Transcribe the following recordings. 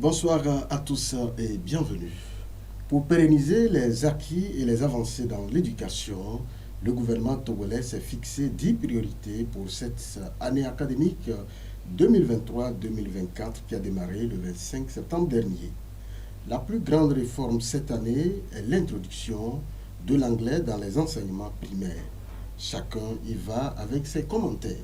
Bonsoir à tous et bienvenue. Pour pérenniser les acquis et les avancées dans l'éducation, le gouvernement togolais s'est fixé 10 priorités pour cette année académique 2023-2024 qui a démarré le 25 septembre dernier. La plus grande réforme cette année est l'introduction de l'anglais dans les enseignements primaires. Chacun y va avec ses commentaires.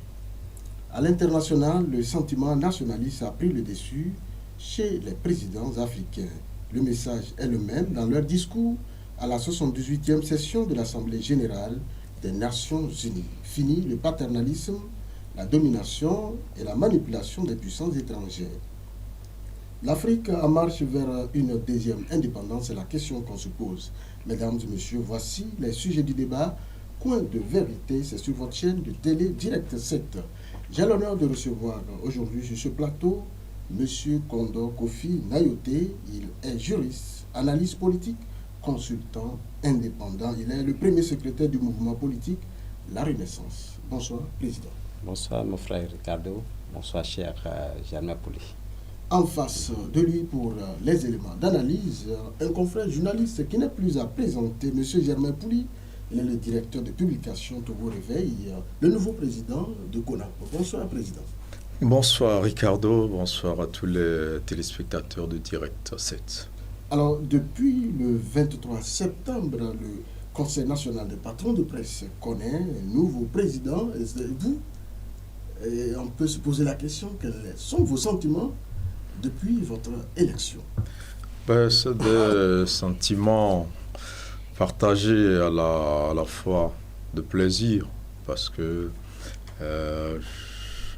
À l'international, le sentiment nationaliste a pris le dessus chez les présidents africains. Le message est le même dans leur discours à la 78e session de l'Assemblée générale des Nations unies. Fini le paternalisme, la domination et la manipulation des puissances étrangères. L'Afrique en marche vers une deuxième indépendance, c'est la question qu'on se pose. Mesdames et messieurs, voici les sujets du débat. Coin de vérité, c'est sur votre chaîne de télé Direct 7. J'ai l'honneur de recevoir aujourd'hui sur ce plateau Monsieur Kondo Kofi Nayote. Il est juriste, analyste politique, consultant indépendant. Il est le premier secrétaire du mouvement politique La Renaissance. Bonsoir, Président. Bonsoir, mon frère Ricardo. Bonsoir, cher Germain Pouli. En face de lui, pour les éléments d'analyse, un confrère journaliste qui n'est plus à présenter, Monsieur Germain Pouli. Il est le directeur de publication Togo Réveil, le nouveau président de CONACO. Bonsoir, Président. Bonsoir Ricardo, bonsoir à tous les téléspectateurs de Direct 7. Alors, depuis le 23 septembre, le Conseil national des patrons de presse connaît un nouveau président. Et vous, on peut se poser la question, quels sont vos sentiments depuis votre élection? C'est des sentiments partagés à la fois de plaisir, parce que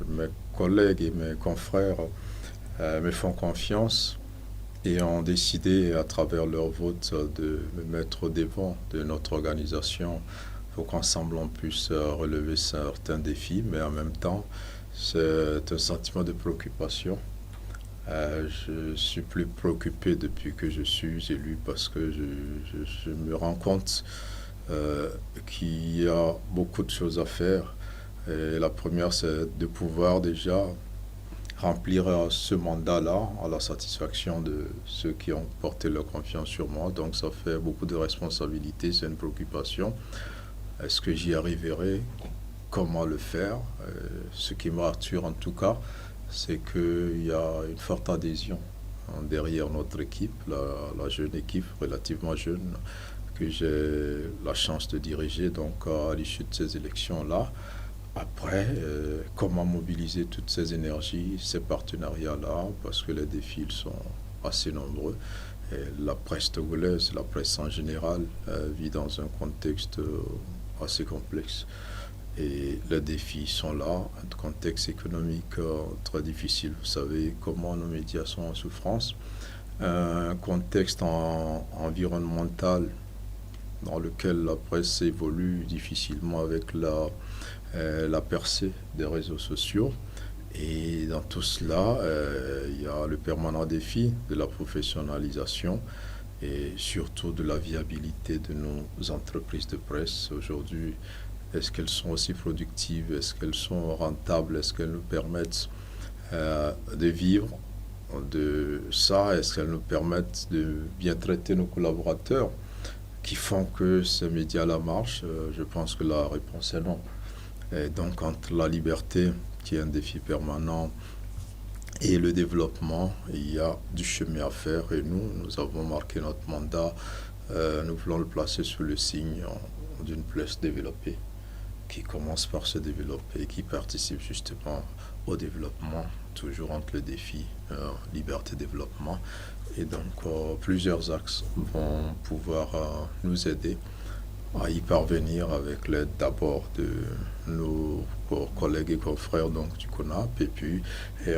mes collègues et mes confrères me font confiance et ont décidé à travers leur vote de me mettre au devant de notre organisation pour qu'ensemble on puisse relever certains défis, mais en même temps c'est un sentiment de préoccupation. Je suis plus préoccupé depuis que je suis élu parce que je me rends compte qu'il y a beaucoup de choses à faire. Et la première, c'est de pouvoir déjà remplir ce mandat-là à la satisfaction de ceux qui ont porté leur confiance sur moi. Donc ça fait beaucoup de responsabilités, c'est une préoccupation. Est-ce que j'y arriverai? Comment le faire? Ce qui me rassure en tout cas, c'est qu'il y a une forte adhésion derrière notre équipe, la jeune équipe, relativement jeune, que j'ai la chance de diriger donc à l'issue de ces élections-là. Après, comment mobiliser toutes ces énergies, ces partenariats-là, parce que les défis sont assez nombreux. Et la presse togolaise, la presse en général, vit dans un contexte assez complexe. Et les défis sont là, un contexte économique très difficile. Vous savez comment nos médias sont en souffrance. Un contexte environnemental dans lequel la presse évolue difficilement avec la percée des réseaux sociaux. Et dans tout cela, il y a le permanent défi de la professionnalisation et surtout de la viabilité de nos entreprises de presse. Aujourd'hui, est-ce qu'elles sont aussi productives? Est-ce qu'elles sont rentables? Est-ce qu'elles nous permettent de vivre de ça? Est-ce qu'elles nous permettent de bien traiter nos collaborateurs qui font que ces médias-là marchent? Je pense que la réponse est non. Et donc, entre la liberté, qui est un défi permanent, et le développement, il y a du chemin à faire. Et nous avons marqué notre mandat. Nous voulons le placer sous le signe d'une place développée, qui commence par se développer et qui participe justement au développement, toujours entre le défi liberté-développement. Et donc, plusieurs axes vont pouvoir nous aider à y parvenir avec l'aide d'abord de nos collègues et confrères donc, du CONAP et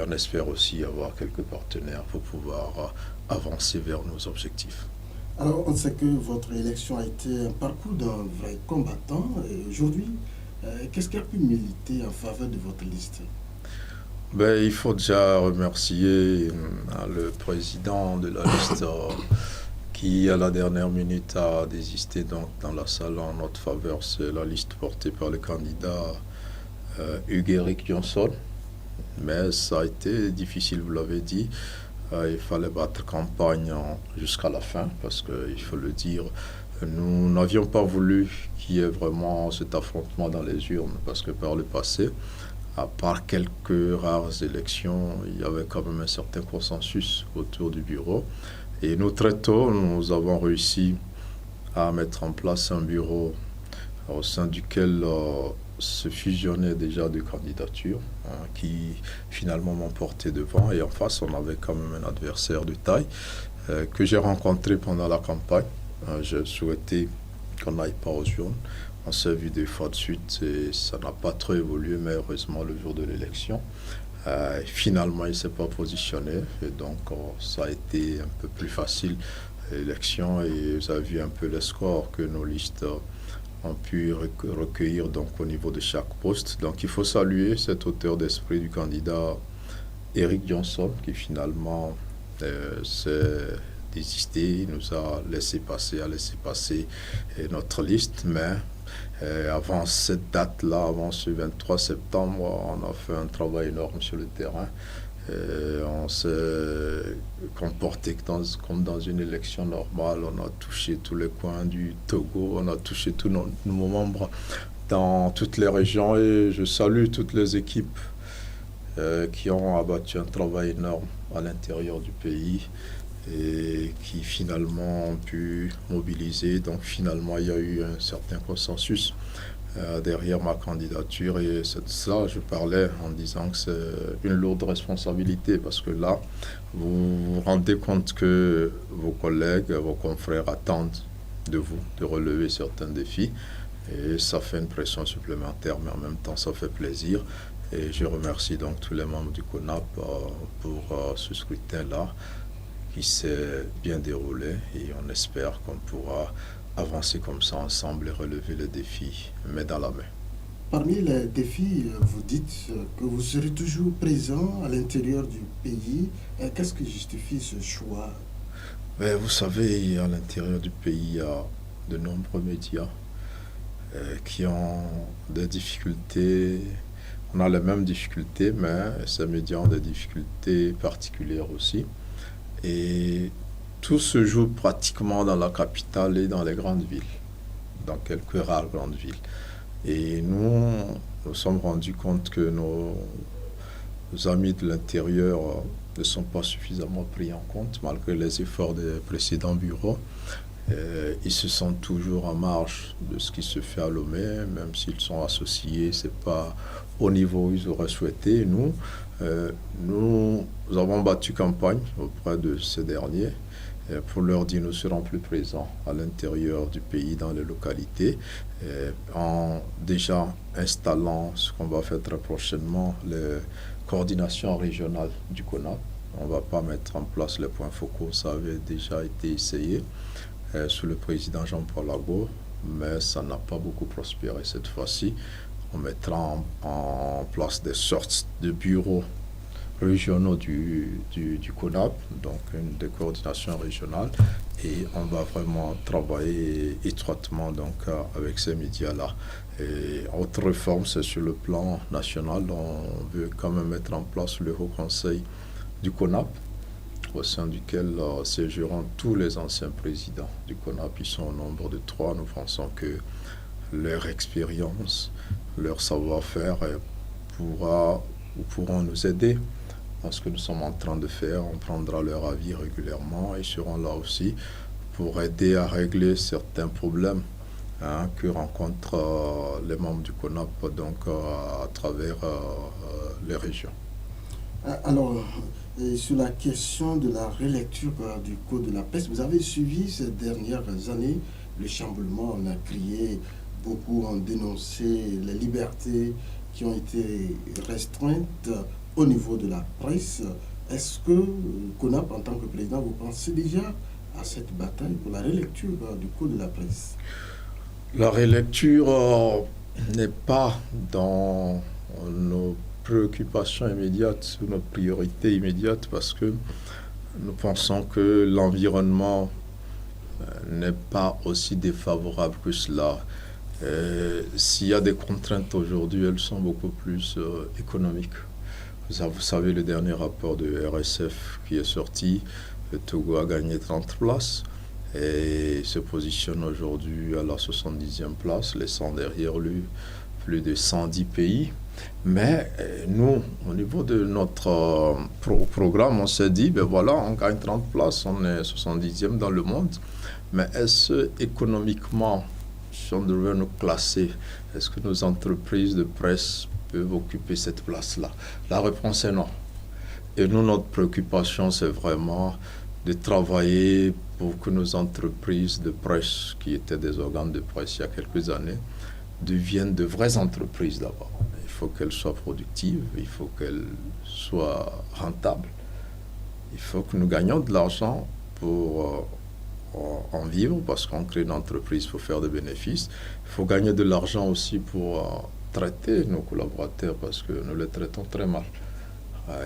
on espère aussi avoir quelques partenaires pour pouvoir avancer vers nos objectifs. Alors, on sait que votre élection a été un parcours d'un vrai combattant. Et aujourd'hui, qu'est-ce qui a pu militer en faveur de votre liste? Il faut déjà remercier le président de la liste qui, à la dernière minute, a désisté donc, dans la salle en notre faveur. C'est la liste portée par le candidat Hugues Eric Johnson. Mais ça a été difficile, vous l'avez dit. Il fallait battre campagne jusqu'à la fin parce qu'il faut le dire, nous n'avions pas voulu qu'il y ait vraiment cet affrontement dans les urnes parce que par le passé, à part quelques rares élections, il y avait quand même un certain consensus autour du bureau. Et nous, très tôt, nous avons réussi à mettre en place un bureau au sein duquel se fusionnaient déjà deux candidatures qui finalement m'ont porté devant. Et en face, on avait quand même un adversaire de taille que j'ai rencontré pendant la campagne. J'ai souhaité qu'on n'aille pas aux urnes. On s'est vu des fois de suite et ça n'a pas trop évolué, mais heureusement, le jour de l'élection, finalement, il ne s'est pas positionné. Et donc, ça a été un peu plus facile, l'élection. Et vous avez vu un peu les scores que nos listes ont pu recueillir donc, au niveau de chaque poste. Donc, il faut saluer cette hauteur d'esprit du candidat Eric Johnson, qui finalement s'est désisté, nous a laissé passer notre liste. Mais avant cette date-là, avant ce 23 septembre, on a fait un travail énorme sur le terrain. On s'est comporté comme dans une élection normale. On a touché tous les coins du Togo, on a touché tous nos membres dans toutes les régions et je salue toutes les équipes qui ont abattu un travail énorme à l'intérieur du pays et qui finalement ont pu mobiliser. Donc finalement, il y a eu un certain consensus derrière ma candidature et c'est de ça je parlais en disant que c'est une lourde responsabilité parce que là, vous vous rendez compte que vos collègues, vos confrères attendent de vous de relever certains défis et ça fait une pression supplémentaire mais en même temps ça fait plaisir et je remercie donc tous les membres du CONAP pour ce scrutin-là qui s'est bien déroulé et on espère qu'on pourra avancer comme ça ensemble et relever les défis, main dans la main. Parmi les défis, vous dites que vous serez toujours présent à l'intérieur du pays. Qu'est-ce qui justifie ce choix? Mais vous savez, à l'intérieur du pays, il y a de nombreux médias qui ont des difficultés. On a les mêmes difficultés, mais ces médias ont des difficultés particulières aussi. Et tout se joue pratiquement dans la capitale et dans les grandes villes, dans quelques rares grandes villes. Et nous sommes rendus compte que nos amis de l'intérieur ne sont pas suffisamment pris en compte, malgré les efforts des précédents bureaux. Ils se sentent toujours en marge de ce qui se fait à Lomé, même s'ils sont associés, ce n'est pas au niveau où ils auraient souhaité. Nous avons battu campagne auprès de ces derniers pour leur dire nous serons plus présents à l'intérieur du pays, dans les localités, en déjà installant ce qu'on va faire très prochainement, les coordinations régionales du CONAP. On ne va pas mettre en place les points focaux, ça avait déjà été essayé sous le président Jean-Paul Lago, mais ça n'a pas beaucoup prospéré cette fois-ci. On mettra en place des sortes de bureaux régionaux du CONAP, donc une des coordinations régionales, et on va vraiment travailler étroitement donc, avec ces médias-là. Et autre réforme, c'est sur le plan national, on veut quand même mettre en place le Haut Conseil du CONAP, au sein duquel séjourneront tous les anciens présidents du CONAP. Ils sont au nombre de 3. Nous pensons que leur expérience, leur savoir-faire pourront nous aider dans ce que nous sommes en train de faire. On prendra leur avis régulièrement et seront là aussi pour aider à régler certains problèmes que rencontrent les membres du CONAP donc, à travers les régions. Alors, sur la question de la relecture du Code de la presse, vous avez suivi ces dernières années le chamboulement, on a crié, beaucoup ont dénoncé les libertés qui ont été restreintes au niveau de la presse. Est-ce que CONAP, en tant que président, vous pensez déjà à cette bataille pour la relecture du Code de la presse? La relecture n'est pas dans nos préoccupations immédiates ou nos priorités immédiates parce que nous pensons que l'environnement n'est pas aussi défavorable que cela. S'il y a des contraintes aujourd'hui, elles sont beaucoup plus économiques. Vous savez, le dernier rapport de RSF qui est sorti, le Togo a gagné 30 places et se positionne aujourd'hui à la 70e place, laissant derrière lui plus de 110 pays. Mais nous, au niveau de notre programme, on s'est dit, ben voilà, on gagne 30 places, on est 70e dans le monde. Mais est-ce économiquement, si on devait nous classer, est-ce que nos entreprises de presse peuvent occuper cette place-là? La réponse est non. Et nous, notre préoccupation, c'est vraiment de travailler pour que nos entreprises de presse, qui étaient des organes de presse il y a quelques années, deviennent de vraies entreprises d'abord. Il faut qu'elles soient productives, il faut qu'elles soient rentables. Il faut que nous gagnions de l'argent pour en vivre, parce qu'on crée une entreprise pour faire des bénéfices. Il faut gagner de l'argent aussi pour traiter nos collaborateurs, parce que nous les traitons très mal.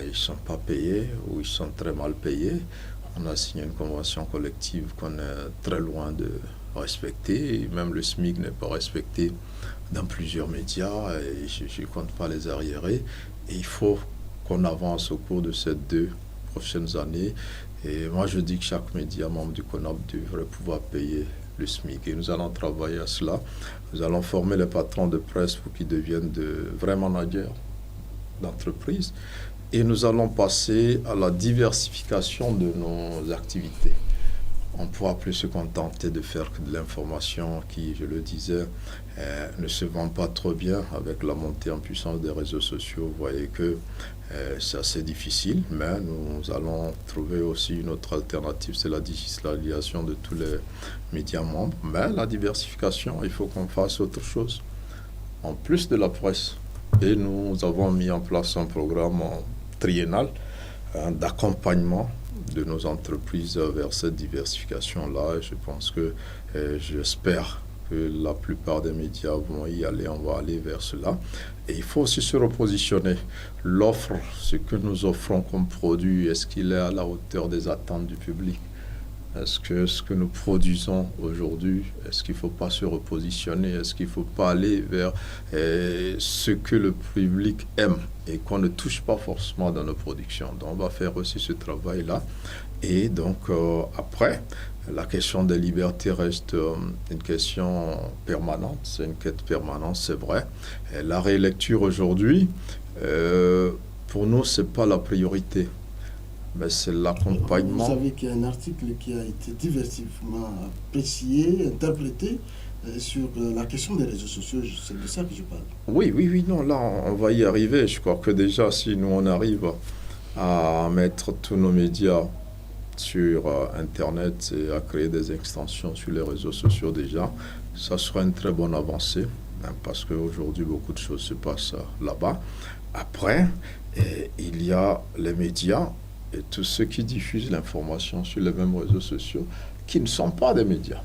Ils ne sont pas payés ou ils sont très mal payés. On a signé une convention collective qu'on est très loin de respecter. Et même le SMIC n'est pas respecté dans plusieurs médias et je ne compte pas les arriérer. Et il faut qu'on avance au cours de ces 2 prochaines années. Et moi, je dis que chaque média membre du CONAP devrait pouvoir payer le SMIC. Et nous allons travailler à cela. Nous allons former les patrons de presse pour qu'ils deviennent de vrais managers d'entreprise. Et nous allons passer à la diversification de nos activités. On ne pourra plus se contenter de faire que de l'information qui, je le disais, ne se vend pas trop bien avec la montée en puissance des réseaux sociaux. Vous voyez que c'est assez difficile, mais nous allons trouver aussi une autre alternative, c'est la digitalisation de tous les médias membres. Mais la diversification, il faut qu'on fasse autre chose, en plus de la presse. Et nous avons mis en place un programme triennal d'accompagnement de nos entreprises vers cette diversification-là. Et je pense que, j'espère que la plupart des médias vont y aller, on va aller vers cela. Et il faut aussi se repositionner. L'offre, ce que nous offrons comme produit, est-ce qu'il est à la hauteur des attentes du public? Est-ce que ce que nous produisons aujourd'hui, est-ce qu'il ne faut pas se repositionner? Est-ce qu'il ne faut pas aller vers ce que le public aime et qu'on ne touche pas forcément dans nos productions? Donc, on va faire aussi ce travail-là. Et donc, après, la question des libertés reste une question permanente. C'est une quête permanente, c'est vrai. Et la rélecture aujourd'hui, pour nous, ce n'est pas la priorité. Mais c'est l'accompagnement. Vous savez qu'il y a un article qui a été diversifiquement apprécié, interprété sur la question des réseaux sociaux. C'est de ça que je parle. Oui, non, là, on va y arriver. Je crois que déjà, si nous, on arrive à mettre tous nos médias sur Internet et à créer des extensions sur les réseaux sociaux déjà, ça sera une très bonne avancée, hein, parce qu'aujourd'hui, beaucoup de choses se passent là-bas. Après, il y a les médias et tous ceux qui diffusent l'information sur les mêmes réseaux sociaux qui ne sont pas des médias.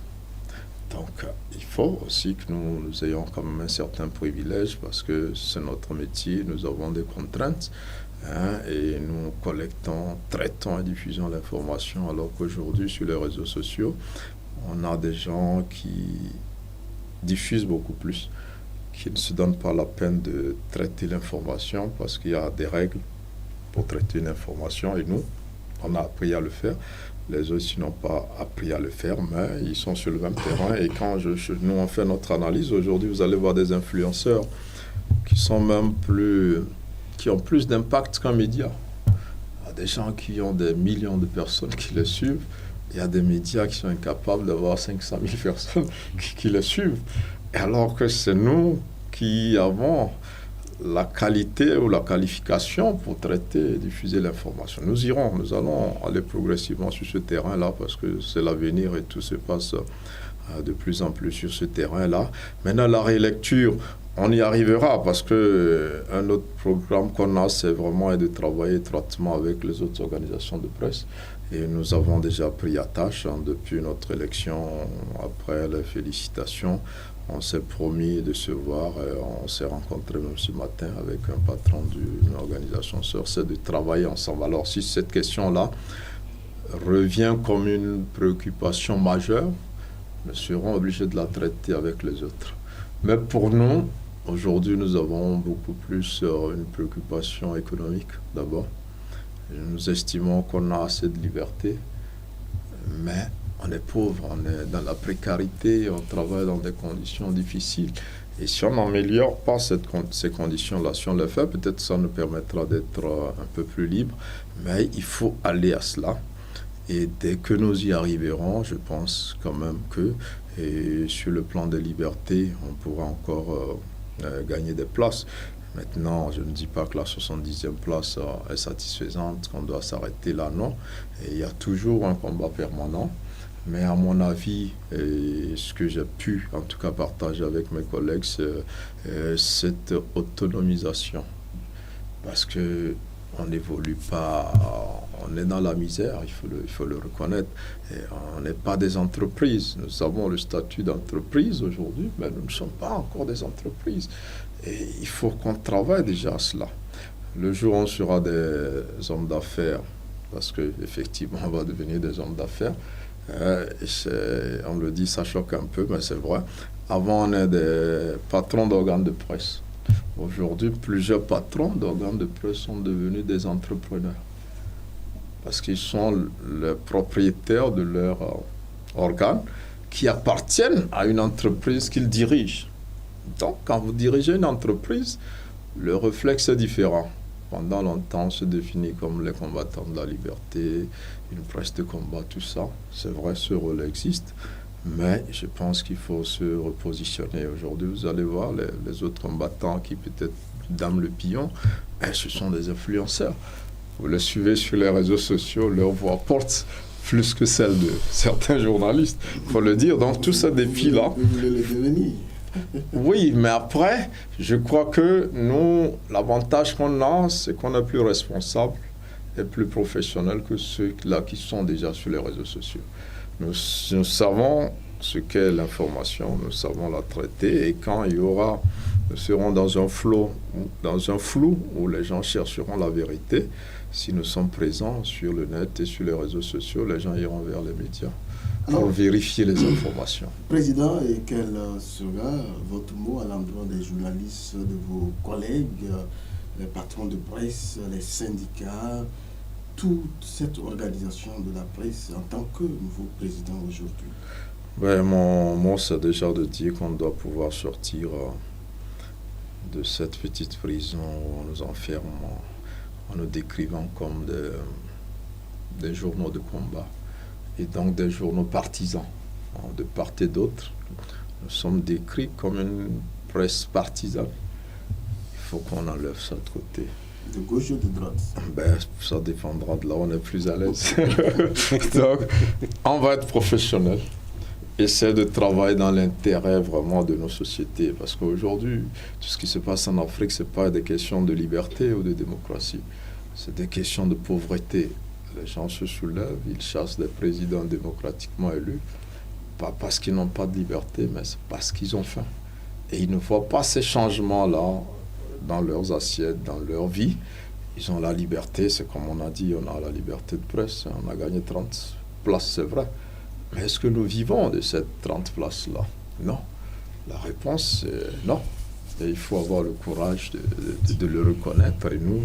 Donc, il faut aussi que nous ayons quand même un certain privilège parce que c'est notre métier, nous avons des contraintes, hein, et nous collectons, traitons et diffusons l'information alors qu'aujourd'hui, sur les réseaux sociaux, on a des gens qui diffusent beaucoup plus, qui ne se donnent pas la peine de traiter l'information parce qu'il y a des règles pour traiter une information et nous, on a appris à le faire. Les autres, ils n'ont pas appris à le faire, mais ils sont sur le même terrain. Et quand nous, on fait notre analyse, aujourd'hui, vous allez voir des influenceurs qui sont même qui ont plus d'impact qu'un média. Il y a des gens qui ont des millions de personnes qui les suivent. Il y a des médias qui sont incapables d'avoir 500 000 personnes qui les suivent. Et alors que c'est nous qui avons la qualité ou la qualification pour traiter et diffuser l'information. Nous allons aller progressivement sur ce terrain-là parce que c'est l'avenir et tout se passe de plus en plus sur ce terrain-là. Maintenant, la rélecture, on y arrivera parce que un autre programme qu'on a, c'est vraiment de travailler étroitement avec les autres organisations de presse. Et nous avons déjà pris à tâche depuis notre élection, après les félicitations. On s'est promis de se voir, on s'est rencontré même ce matin avec un patron d'une organisation sœur, c'est de travailler ensemble. Alors si cette question-là revient comme une préoccupation majeure, nous serons obligés de la traiter avec les autres. Mais pour nous, Aujourd'hui, nous avons beaucoup plus une préoccupation économique d'abord. Nous estimons qu'on a assez de liberté, mais on est pauvre, on est dans la précarité, on travaille dans des conditions difficiles. Et si on n'améliore pas ces conditions-là, si on le fait, peut-être ça nous permettra d'être un peu plus libres, mais il faut aller à cela. Et dès que nous y arriverons, je pense quand même que et sur le plan des libertés, on pourra encore gagner des places. Maintenant, je ne dis pas que la 70e place est satisfaisante, qu'on doit s'arrêter là, non. Et il y a toujours un combat permanent. Mais à mon avis, et ce que j'ai pu en tout cas partager avec mes collègues, c'est cette autonomisation. Parce que on n'évolue pas, on est dans la misère, il faut le reconnaître. Et on n'est pas des entreprises. Nous avons le statut d'entreprise aujourd'hui, mais nous ne sommes pas encore des entreprises. Et il faut qu'on travaille déjà à cela. Le jour où on sera des hommes d'affaires, parce qu'effectivement on va devenir des hommes d'affaires, on le dit, ça choque un peu, mais c'est vrai. Avant, on est des patrons d'organes de presse. Aujourd'hui, plusieurs patrons d'organes de presse sont devenus des entrepreneurs. Parce qu'ils sont les propriétaires de leurs organes qui appartiennent à une entreprise qu'ils dirigent. Donc, quand vous dirigez une entreprise, le réflexe est différent. Pendant longtemps, on se définit comme les combattants de la liberté, une presse de combat, tout ça. C'est vrai, ce rôle existe, mais je pense qu'il faut se repositionner. Aujourd'hui, vous allez voir les autres combattants qui peut-être dament le pion, ce sont des influenceurs. Vous les suivez sur les réseaux sociaux, leur voix porte plus que celle de certains journalistes, il faut le dire. Donc, tous ces défis-là... Vous voulez les devenir. Oui, mais après, je crois que nous, l'avantage qu'on a, c'est qu'on est plus responsable et plus professionnel que ceux-là qui sont déjà sur les réseaux sociaux. Nous savons ce qu'est l'information, nous savons la traiter, et quand il y aura, nous serons dans un flou où les gens chercheront la vérité. Si nous sommes présents sur le net et sur les réseaux sociaux, les gens iront vers les médias pour vérifier les informations. Président, et quel sera votre mot à l'endroit des journalistes, de vos collègues, les patrons de presse, les syndicats, toute cette organisation de la presse en tant que nouveau président aujourd'hui? Mon mot, c'est déjà de dire qu'on doit pouvoir sortir de cette petite prison où on nous enferme en nous décrivant comme des journaux de combat. Et donc des journaux partisans, de part et d'autre. Nous sommes décrits comme une presse partisane. Il faut qu'on enlève ça de côté. De gauche ou de droite? Ça dépendra de là où on est plus à l'aise. Donc, on va être professionnel. Essayer de travailler dans l'intérêt vraiment de nos sociétés. Parce qu'aujourd'hui, tout ce qui se passe en Afrique, ce n'est pas des questions de liberté ou de démocratie. C'est des questions de pauvreté. Les gens se soulèvent, ils chassent des présidents démocratiquement élus, pas parce qu'ils n'ont pas de liberté, mais c'est parce qu'ils ont faim. Et ils ne voient pas ces changements-là dans leurs assiettes, dans leur vie. Ils ont la liberté, c'est comme on a dit, on a la liberté de presse, on a gagné 30 places, c'est vrai. Mais est-ce que nous vivons de ces 30 places-là? Non. La réponse, c'est non. Et il faut avoir le courage de le reconnaître. Et nous,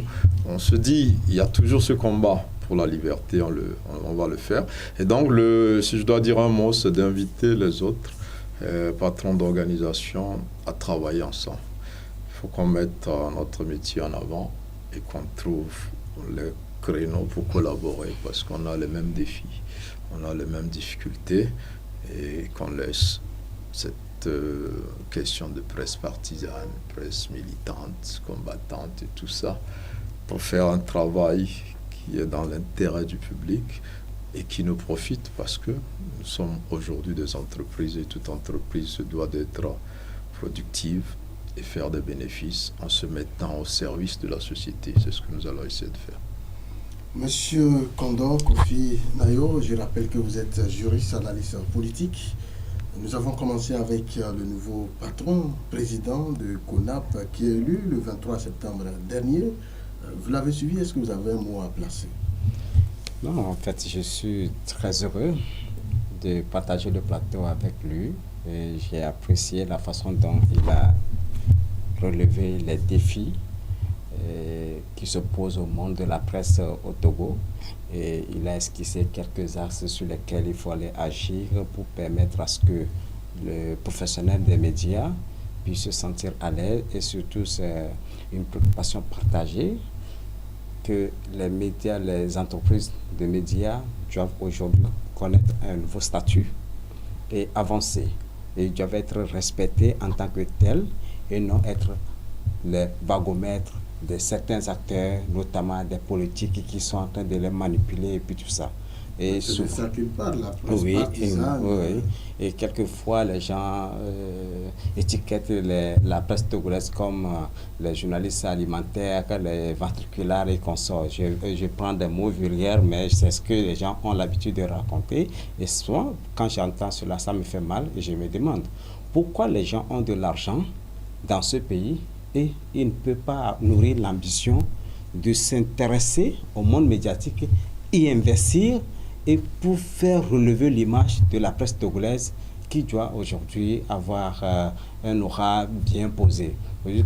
on se dit, il y a toujours ce combat pour la liberté, on va le faire. Et donc, si je dois dire un mot, c'est d'inviter les autres patrons d'organisation à travailler ensemble. Il faut qu'on mette notre métier en avant et qu'on trouve les créneaux pour collaborer parce qu'on a les mêmes défis, on a les mêmes difficultés et qu'on laisse cette question de presse partisane, presse militante, combattante et tout ça pour faire un travail qui est dans l'intérêt du public et qui nous profite parce que nous sommes aujourd'hui des entreprises et toute entreprise se doit d'être productive et faire des bénéfices en se mettant au service de la société. C'est ce que nous allons essayer de faire. Monsieur Condor Kofi Nayo, je rappelle que vous êtes juriste, analyste politique. Nous avons commencé avec le nouveau patron, président de CONAP, qui est élu le 23 septembre dernier. Vous l'avez suivi, est-ce que vous avez un mot à placer? Non, en fait, je suis très heureux de partager le plateau avec lui. Et j'ai apprécié la façon dont il a relever les défis qui se posent au monde de la presse au Togo. Et il a esquissé quelques axes sur lesquels il faut aller agir pour permettre à ce que le professionnel des médias puisse se sentir à l'aise, et surtout c'est une préoccupation partagée que les médias, les entreprises de médias doivent aujourd'hui connaître un nouveau statut et avancer. Et ils doivent être respectés en tant que tels et non être les wagomètres de certains acteurs, notamment des politiques qui sont en train de les manipuler et puis tout ça. Et c'est de ça qu'il parle, la presse partisane. Oui. Et quelquefois, les gens étiquettent la presse togolaise comme les journalistes alimentaires, les ventriculards et consorts. Je prends des mots vulgaires, mais c'est ce que les gens ont l'habitude de raconter. Et souvent, quand j'entends cela, ça me fait mal et je me demande pourquoi les gens ont de l'argent dans ce pays et ils ne peuvent pas nourrir l'ambition de s'intéresser au monde médiatique, y investir et pour faire relever l'image de la presse togolaise qui doit aujourd'hui avoir un aura bien posé.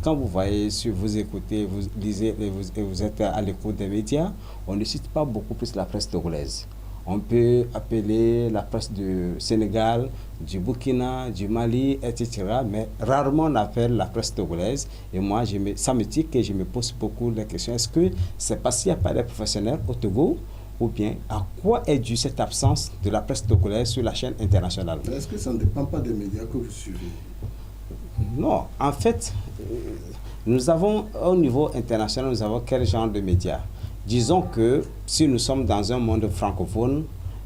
Quand vous voyez, si vous écoutez, vous lisez et vous êtes à l'écoute des médias, on ne cite pas beaucoup plus la presse togolaise. On peut appeler la presse du Sénégal, du Burkina, du Mali, etc. Mais rarement on appelle la presse togolaise. Et moi, ça me tique et je me pose beaucoup de questions. Est-ce que c'est parce qu'il n'y a pas de professionnels au Togo, ou bien à quoi est due cette absence de la presse togolaise sur la chaîne internationale? Est-ce que ça ne dépend pas des médias que vous suivez? Non, en fait, nous avons, au niveau international, nous avons quel genre de médias? Disons que si nous sommes dans un monde francophone,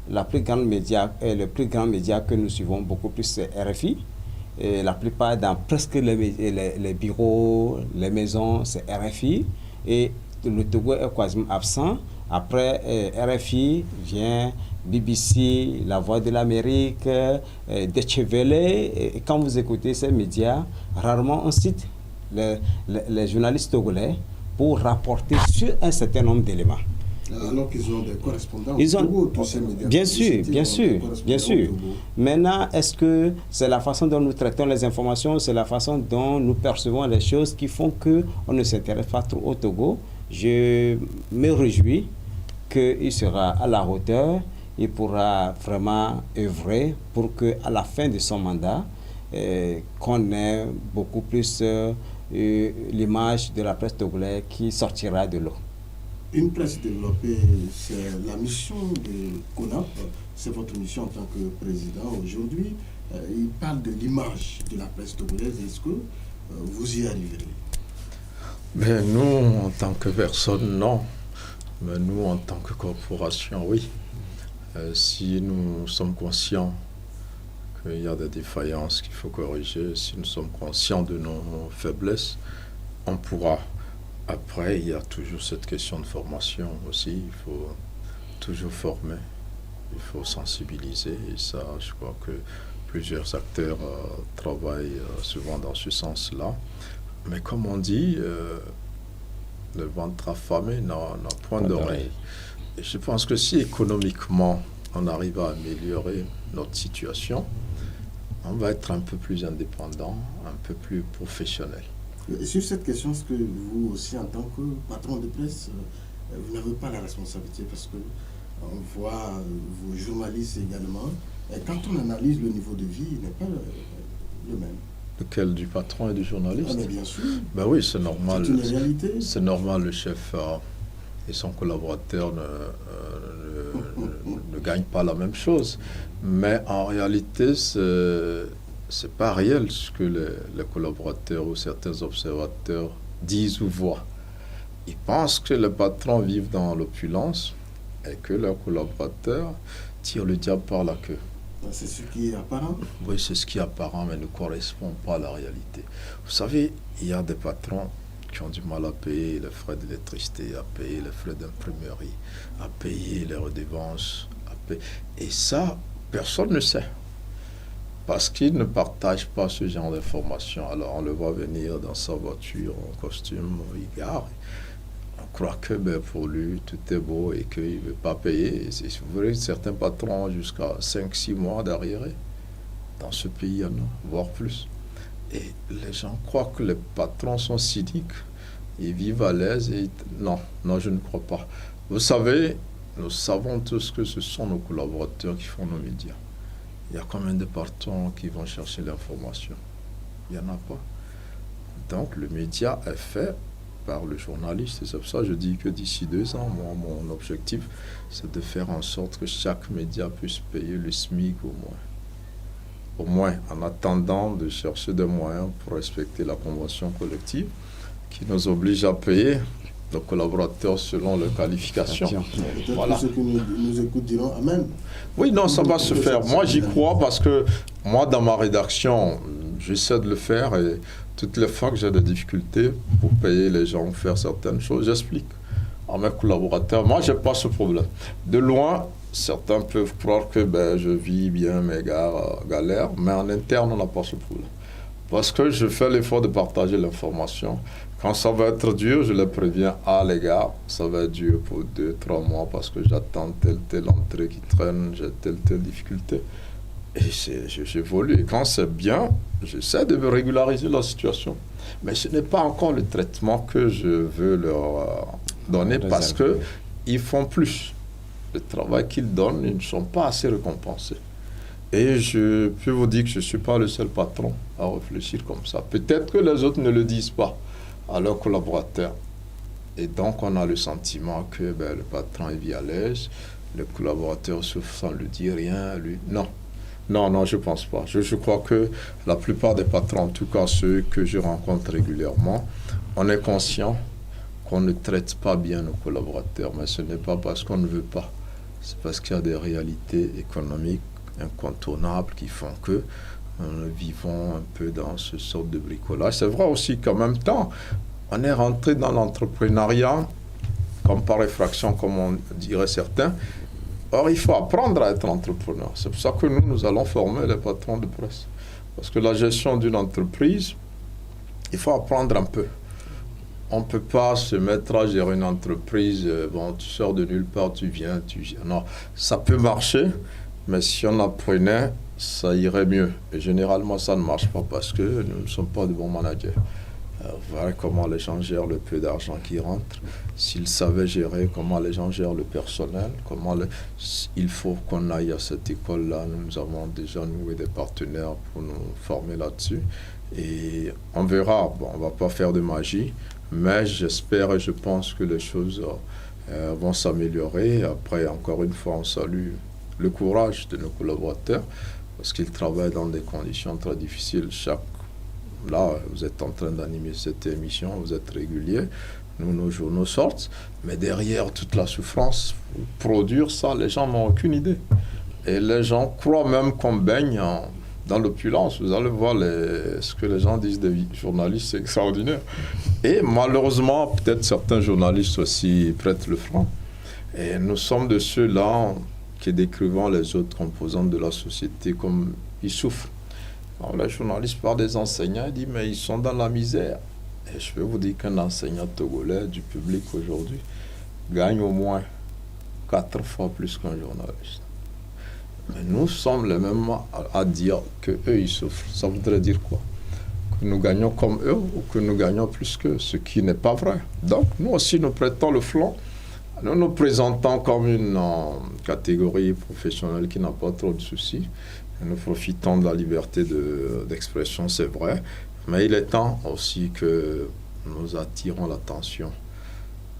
le plus grand média que nous suivons beaucoup plus, c'est RFI. Et la plupart, dans presque les bureaux, les maisons, c'est RFI. Et le Togo est quasiment absent. Après RFI vient BBC, La Voix de l'Amérique, Deutsche Welle. Et quand vous écoutez ces médias, rarement on cite les journalistes togolais pour rapporter sur un certain nombre d'éléments. Alors qu'ils ont des correspondants au Togo, tous ces médias. Bien sûr. Maintenant, est-ce que c'est la façon dont nous traitons les informations, c'est la façon dont nous percevons les choses qui font qu'on ne s'intéresse pas trop au Togo? Je me réjouis qu'il sera à la hauteur, il pourra vraiment œuvrer pour qu'à la fin de son mandat, qu'on ait beaucoup plus l'image de la presse togolaise qui sortira de l'eau. Une presse développée, c'est la mission de CONAP, c'est votre mission en tant que président aujourd'hui. Il parle de l'image de la presse togolaise. Est-ce que vous y arriverez? Mais nous, en tant que personne, non. Mais nous, en tant que corporation, oui. Si nous sommes conscients qu'il y a des défaillances qu'il faut corriger, si nous sommes conscients de nos faiblesses, on pourra. Après, il y a toujours cette question de formation aussi. Il faut toujours former, il faut sensibiliser. Et ça, je crois que plusieurs acteurs travaillent souvent dans ce sens-là. Mais comme on dit, le ventre affamé n'a point d'oreille. Et je pense que si économiquement on arrive à améliorer notre situation, on va être un peu plus indépendant, un peu plus professionnel. Et sur cette question, est-ce que vous aussi, en tant que patron de presse, vous n'avez pas la responsabilité? Parce que on voit vos journalistes également. Et quand on analyse le niveau de vie, il n'est pas le même. Lequel, du patron et du journaliste? Ah, mais bien sûr. Ben oui, c'est normal. C'est une réalité. C'est normal, le chef et son collaborateur ne gagnent pas la même chose. Mais en réalité, c'est pas réel ce que les collaborateurs ou certains observateurs disent ou voient. Ils pensent que les patrons vivent dans l'opulence et que leurs collaborateurs tirent le diable par la queue. C'est ce qui est apparent? Oui, c'est ce qui est apparent, mais ne correspond pas à la réalité. Vous savez, il y a des patrons qui ont du mal à payer les frais d'électricité, à payer les frais d'imprimerie, à payer les redevances. Et ça, personne ne sait. Parce qu'ils ne partagent pas ce genre d'informations. Alors, on le voit venir dans sa voiture, en costume, il gare. On croit que pour lui, tout est beau et qu'il ne veut pas payer. Vous verrez, certains patrons ont jusqu'à 5-6 mois d'arriérés. Dans ce pays, il y en a, voire plus. Et les gens croient que les patrons sont cyniques, ils vivent à l'aise et non, je ne crois pas. Vous savez, nous savons tous que ce sont nos collaborateurs qui font nos médias. Il y a combien de patrons qui vont chercher l'information? Il n'y en a pas. Donc le média est fait par le journaliste. Et c'est pour ça que je dis que d'ici 2 ans, moi, mon objectif, c'est de faire en sorte que chaque média puisse payer le SMIC au moins. Au moins, en attendant de chercher des moyens pour respecter la convention collective qui nous oblige à payer nos collaborateurs selon leurs qualifications. Voilà. Ceux qui nous écoutent diront Amen. Oui, non, ça va se faire. Moi, j'y crois parce que moi, dans ma rédaction, j'essaie de le faire et toutes les fois que j'ai des difficultés pour payer les gens, faire certaines choses, j'explique à mes collaborateurs. Moi, je n'ai pas ce problème. De loin, certains peuvent croire que je vis bien mes galères, mais en interne, on n'a pas ce problème. Parce que je fais l'effort de partager l'information. Quand ça va être dur, je les préviens, les gars, ça va être dur pour 2-3 mois parce que j'attends telle entrée qui traîne, j'ai telle difficulté. Et j'évolue. Et quand c'est bien, j'essaie de régulariser la situation. Mais ce n'est pas encore le traitement que je veux leur donner parce qu'ils font plus. Le travail qu'ils donnent, ils ne sont pas assez récompensés. Et je peux vous dire que je ne suis pas le seul patron à réfléchir comme ça. Peut-être que les autres ne le disent pas à leurs collaborateurs. Et donc, on a le sentiment que le patron vit à l'aise, le collaborateur souffre sans lui dire rien. Lui. Non, je ne pense pas. Je crois que la plupart des patrons, en tout cas ceux que je rencontre régulièrement, on est conscient qu'on ne traite pas bien nos collaborateurs. Mais ce n'est pas parce qu'on ne veut pas. C'est parce qu'il y a des réalités économiques incontournables qui font que nous vivons un peu dans ce sorte de bricolage. C'est vrai aussi qu'en même temps, on est rentré dans l'entrepreneuriat comme par effraction, comme on dirait certains. Or, il faut apprendre à être entrepreneur. C'est pour ça que nous allons former les patrons de presse. Parce que la gestion d'une entreprise, il faut apprendre un peu. On ne peut pas se mettre à gérer une entreprise, tu sors de nulle part, tu viens. Non, ça peut marcher, mais si on apprenait, ça irait mieux. Et généralement, ça ne marche pas parce que nous ne sommes pas de bons managers. Voilà comment les gens gèrent le peu d'argent qui rentre. S'ils savaient gérer comment les gens gèrent le personnel, il faut qu'on aille à cette école-là. Nous avons déjà noué des partenaires pour nous former là-dessus. Et on verra. On ne va pas faire de magie, mais j'espère et je pense que les choses vont s'améliorer. Après, encore une fois, on salue le courage de nos collaborateurs parce qu'ils travaillent dans des conditions très difficiles. Là, vous êtes en train d'animer cette émission, vous êtes régulier, nos journaux sortent, mais derrière toute la souffrance, pour produire ça, les gens n'ont aucune idée. Et les gens croient même qu'on baigne dans l'opulence. Vous allez voir ce que les gens disent des journalistes, c'est extraordinaire. Et malheureusement, peut-être certains journalistes aussi prêtent le franc. Et nous sommes de ceux-là qui décrivent les autres composantes de la société comme ils souffrent. Alors, les journalistes parlent des enseignants, ils disent mais ils sont dans la misère. Et je peux vous dire qu'un enseignant togolais du public aujourd'hui gagne au moins 4 fois plus qu'un journaliste. Mais nous sommes les mêmes à dire qu'eux ils souffrent. Ça voudrait dire quoi? Que nous gagnons comme eux ou que nous gagnons plus qu'eux, ce qui n'est pas vrai. Donc nous aussi nous prêtons le flanc. Nous nous présentons comme une catégorie professionnelle qui n'a pas trop de soucis. Nous profitons de la liberté d'expression, c'est vrai, mais il est temps aussi que nous attirons l'attention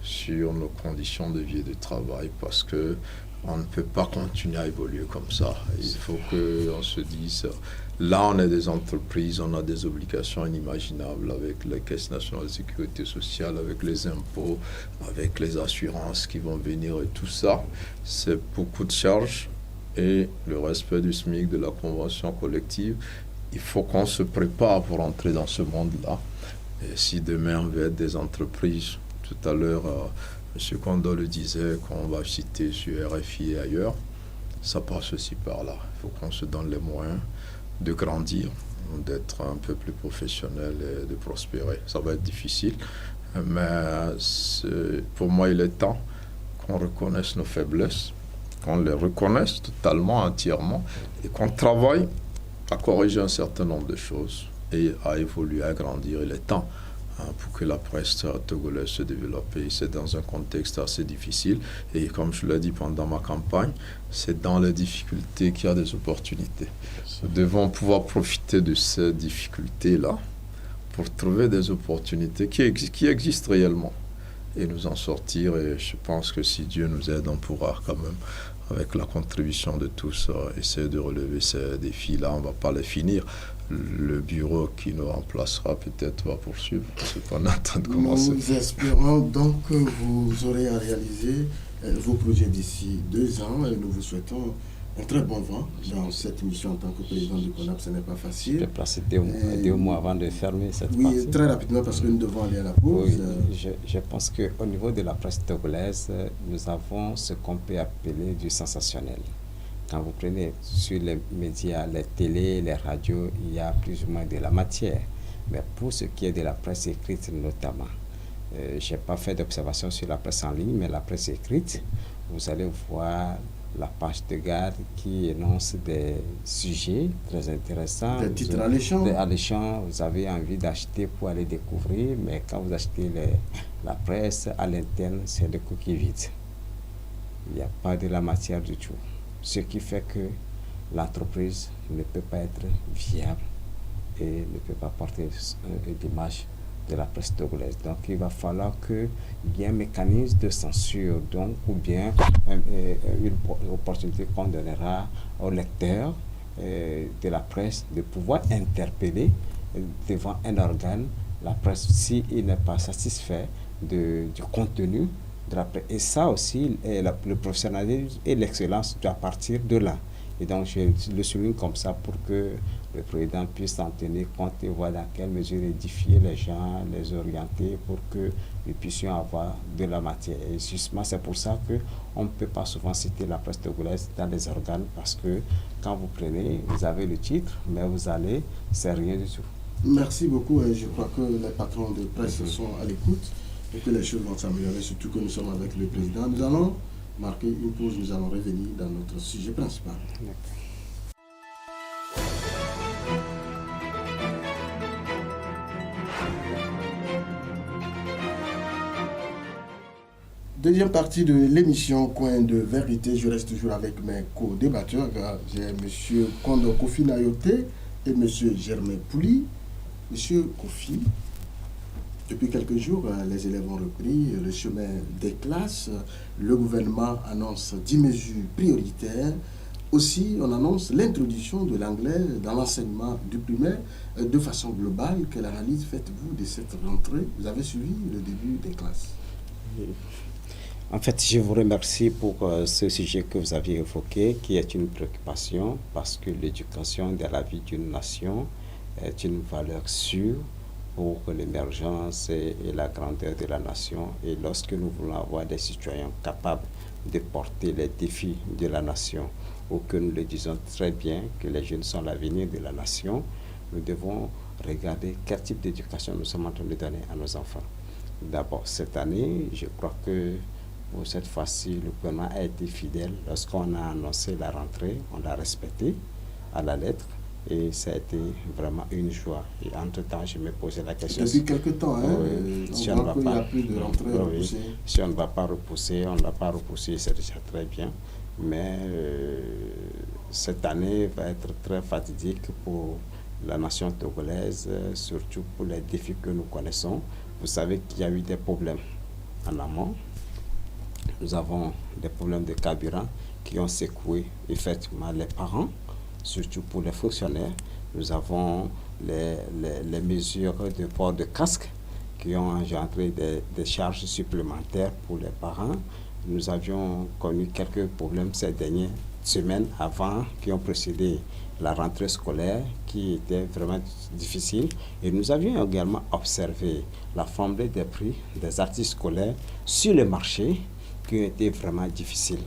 sur nos conditions de vie et de travail parce qu'on ne peut pas continuer à évoluer comme ça. Il faut qu'on se dise, là on est des entreprises, on a des obligations inimaginables avec les caisses nationales de sécurité sociale, avec les impôts, avec les assurances qui vont venir et tout ça. C'est beaucoup de charges. Et le respect du SMIC, de la convention collective, il faut qu'on se prépare pour entrer dans ce monde-là. Et si demain on veut être des entreprises, tout à l'heure, M. Kondo le disait, qu'on va citer sur RFI et ailleurs, ça passe aussi par là. Il faut qu'on se donne les moyens de grandir, d'être un peu plus professionnel et de prospérer. Ça va être difficile, mais pour moi, il est temps qu'on reconnaisse nos faiblesses, qu'on les reconnaisse totalement, entièrement, et qu'on travaille à corriger un certain nombre de choses. et à évoluer, à grandir. Il est temps pour que la presse togolaise se développe. Et c'est dans un contexte assez difficile. Et comme je l'ai dit pendant ma campagne, c'est dans les difficultés qu'il y a des opportunités. Nous devons pouvoir profiter de ces difficultés-là pour trouver des opportunités qui existent réellement et nous en sortir. Et je pense que si Dieu nous aide, on pourra quand même, avec la contribution de tous, essayer de relever ces défis-là. On ne va pas les finir. Le bureau qui nous remplacera peut-être va poursuivre ce qu'on attend de commencer. Nous espérons donc que vous aurez à réaliser vos projets d'ici 2 ans et nous vous souhaitons un très bon vent dans cette mission en tant que président du CONAP. Ce n'est pas facile. Je peux placer 2 mois avant de fermer cette partie. Oui, très rapidement parce que nous devons aller à la pause. Oui, je pense qu'au niveau de la presse togolaise, nous avons ce qu'on peut appeler du sensationnel. Quand vous prenez sur les médias, les télés, les radios, il y a plus ou moins de la matière. Mais pour ce qui est de la presse écrite notamment, je n'ai pas fait d'observation sur la presse en ligne, mais la presse écrite, vous allez voir la page de garde qui énonce des sujets très intéressants. Des titres alléchants. Vous avez envie d'acheter pour aller découvrir, mais quand vous achetez la presse à l'interne, c'est de coquilles vides. Il n'y a pas de la matière du tout. Ce qui fait que l'entreprise ne peut pas être viable et ne peut pas porter l'image de la presse togolaise. Donc il va falloir qu'il y ait un mécanisme de censure, donc, ou bien une opportunité qu'on donnera aux lecteurs de la presse de pouvoir interpeller devant un organe la presse s'il n'est pas satisfait du contenu de la presse. Et ça aussi, le professionnalisme et l'excellence doivent partir de là. Et donc, je le souligne comme ça pour que le président puisse en tenir compte et voir dans quelle mesure édifier les gens, les orienter pour que nous puissions avoir de la matière. Et justement, c'est pour ça qu'on ne peut pas souvent citer la presse togolaise dans les organes parce que quand vous prenez, vous avez le titre, mais vous allez, c'est rien du tout. Merci beaucoup. Et je crois que les patrons de presse sont à l'écoute et que les choses vont s'améliorer, surtout que nous sommes avec le président. Nous allons marquer une pause, nous allons revenir dans notre sujet principal. D'accord. Deuxième partie de l'émission Coin de vérité. Je reste toujours avec mes co-débatteurs. J'ai M. Kondo Kofi Nayote et M. Germain Pouli. M. Kofi, depuis quelques jours, les élèves ont repris le chemin des classes. Le gouvernement annonce 10 mesures prioritaires. Aussi, on annonce l'introduction de l'anglais dans l'enseignement du primaire de façon globale. Quelle analyse faites-vous de cette rentrée? Vous avez suivi le début des classes. En fait, je vous remercie pour ce sujet que vous avez évoqué, qui est une préoccupation, parce que l'éducation dans la vie d'une nation est une valeur sûre pour l'émergence et la grandeur de la nation. Et lorsque nous voulons avoir des citoyens capables de porter les défis de la nation, ou que nous le disons très bien, que les jeunes sont l'avenir de la nation, nous devons regarder quel type d'éducation nous sommes en train de donner à nos enfants. D'abord, cette année, je crois que pour cette fois-ci, le gouvernement a été fidèle. Lorsqu'on a annoncé la rentrée, on l'a respecté à la lettre. Et ça a été vraiment une joie. Et entre-temps, je me posais la question. Depuis quelques temps, si on ne va pas, plus de rentrée repoussée. Si on ne va pas repousser, on ne l'a pas repoussé, c'est déjà très bien. Mais cette année va être très fatidique pour la nation togolaise, surtout pour les défis que nous connaissons. Vous savez qu'il y a eu des problèmes en amont. Nous avons des problèmes de carburant qui ont secoué effectivement les parents, surtout pour les fonctionnaires. Nous avons les mesures de port de casque qui ont engendré des charges supplémentaires pour les parents. Nous avions connu quelques problèmes ces dernières semaines qui ont précédé la rentrée scolaire qui était vraiment difficile. Et nous avions également observé la flambée des prix des articles scolaires sur le marché qui ont été vraiment difficiles.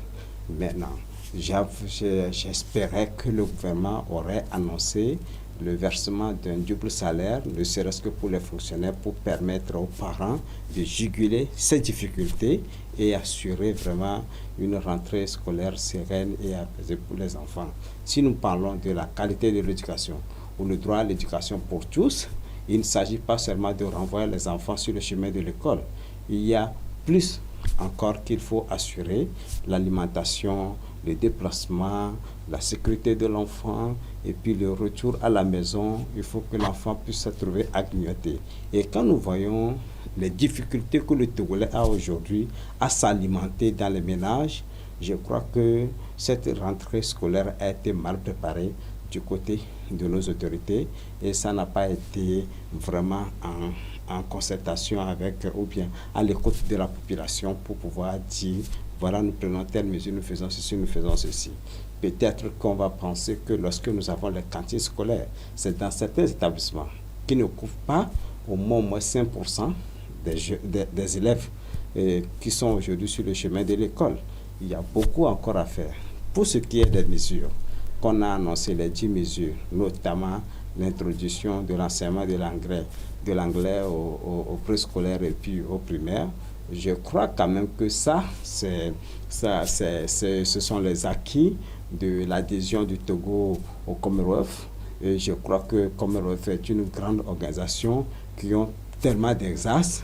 Maintenant, j'espérais que le gouvernement aurait annoncé le versement d'un double salaire, ne serait-ce que pour les fonctionnaires, pour permettre aux parents de juguler ces difficultés et assurer vraiment une rentrée scolaire sereine et apaisée pour les enfants. Si nous parlons de la qualité de l'éducation, ou le droit à l'éducation pour tous, il ne s'agit pas seulement de renvoyer les enfants sur le chemin de l'école. Il y a plus encore qu'il faut assurer l'alimentation, le déplacement, la sécurité de l'enfant et puis le retour à la maison. Il faut que l'enfant puisse se trouver agnoté. Et quand nous voyons les difficultés que le Togolais a aujourd'hui à s'alimenter dans les ménages, je crois que cette rentrée scolaire a été mal préparée du côté de nos autorités et ça n'a pas été vraiment en concertation avec ou bien à l'écoute de la population pour pouvoir dire voilà, nous prenons telle mesure, nous faisons ceci, nous faisons ceci. Peut-être qu'on va penser que lorsque nous avons les cantines scolaires, c'est dans certains établissements qui ne couvrent pas au moins 5% des élèves qui sont aujourd'hui sur le chemin de l'école. Il y a beaucoup encore à faire. Pour ce qui est des mesures qu'on a annoncées, les 10 mesures, notamment l'introduction de l'enseignement de l'anglais au préscolaire et puis au primaire, je crois quand même que ce sont les acquis de l'adhésion du Togo au Commonwealth. Et je crois que Commonwealth est une grande organisation qui a tellement d'exercices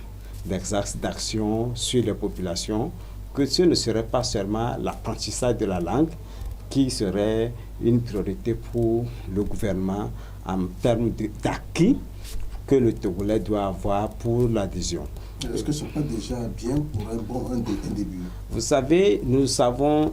d'action sur les populations que ce ne serait pas seulement l'apprentissage de la langue qui serait une priorité pour le gouvernement en termes d'acquis que le Togolais doit avoir pour l'adhésion. Est-ce que ce n'est pas déjà bien pour un début? Vous savez, nous savons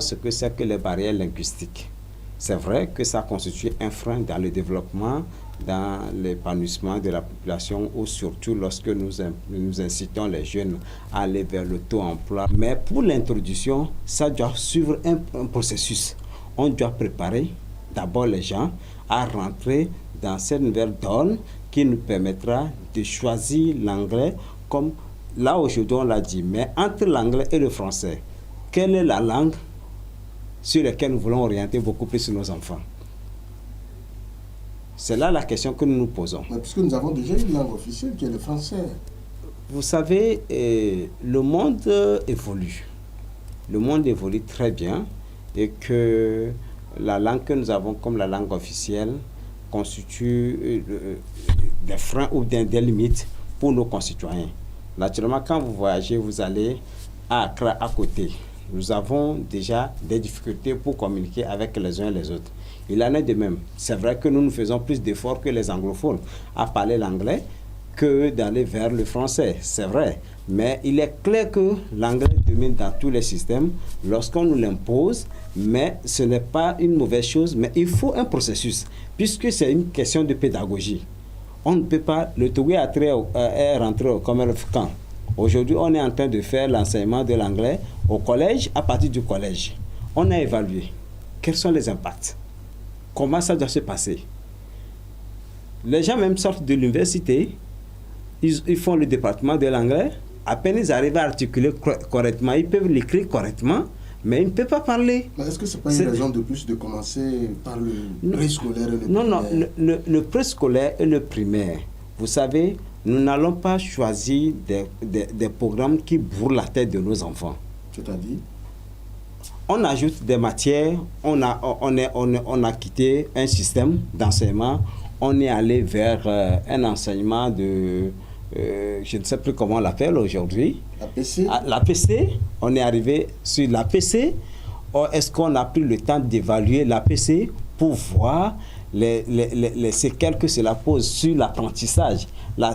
ce que c'est que les barrières linguistiques. C'est vrai que ça constitue un frein dans le développement, dans l'épanouissement de la population, ou surtout lorsque nous incitons les jeunes à aller vers le taux-emploi. Mais pour l'introduction, ça doit suivre un processus. On doit préparer d'abord les gens à rentrer dans cette nouvelle donne qui nous permettra de choisir l'anglais comme là aujourd'hui on l'a dit. Mais entre l'anglais et le français, quelle est la langue sur laquelle nous voulons orienter beaucoup plus nos enfants? C'est là la question que nous nous posons. Mais puisque nous avons déjà une langue officielle qui est le français. Vous savez, le monde évolue. Le monde évolue très bien et que la langue que nous avons comme la langue officielle constitue des freins ou des limites pour nos concitoyens. Naturellement, quand vous voyagez, vous allez à Accra à côté. Nous avons déjà des difficultés pour communiquer avec les uns et les autres. Il en est de même. C'est vrai que nous faisons plus d'efforts que les anglophones à parler l'anglais que d'aller vers le français. C'est vrai. Mais il est clair que l'anglais domine dans tous les systèmes lorsqu'on nous l'impose. Mais ce n'est pas une mauvaise chose. Mais il faut un processus, puisque c'est une question de pédagogie. On ne peut pas... Le Togo est rentré au Commonwealth quand? Aujourd'hui, on est en train de faire l'enseignement de l'anglais au collège, à partir du collège. On a évalué. Quels sont les impacts? Comment ça doit se passer? Les gens même sortent de l'université, ils font le département de l'anglais, à peine ils arrivent à articuler correctement, ils peuvent l'écrire correctement, mais ils ne peuvent pas parler. Est-ce que ce n'est pas une raison de plus de commencer par le préscolaire et le primaire? Non, le préscolaire et le primaire, vous savez, nous n'allons pas choisir des programmes qui bourrent la tête de nos enfants. C'est-à-dire? On ajoute des matières, on a quitté un système d'enseignement, on est allé vers un enseignement de, je ne sais plus comment on l'appelle aujourd'hui. L'APC? L'APC, on est arrivé sur l'APC. Est-ce qu'on a pris le temps d'évaluer l'APC pour voir les séquelles que cela pose sur l'apprentissage,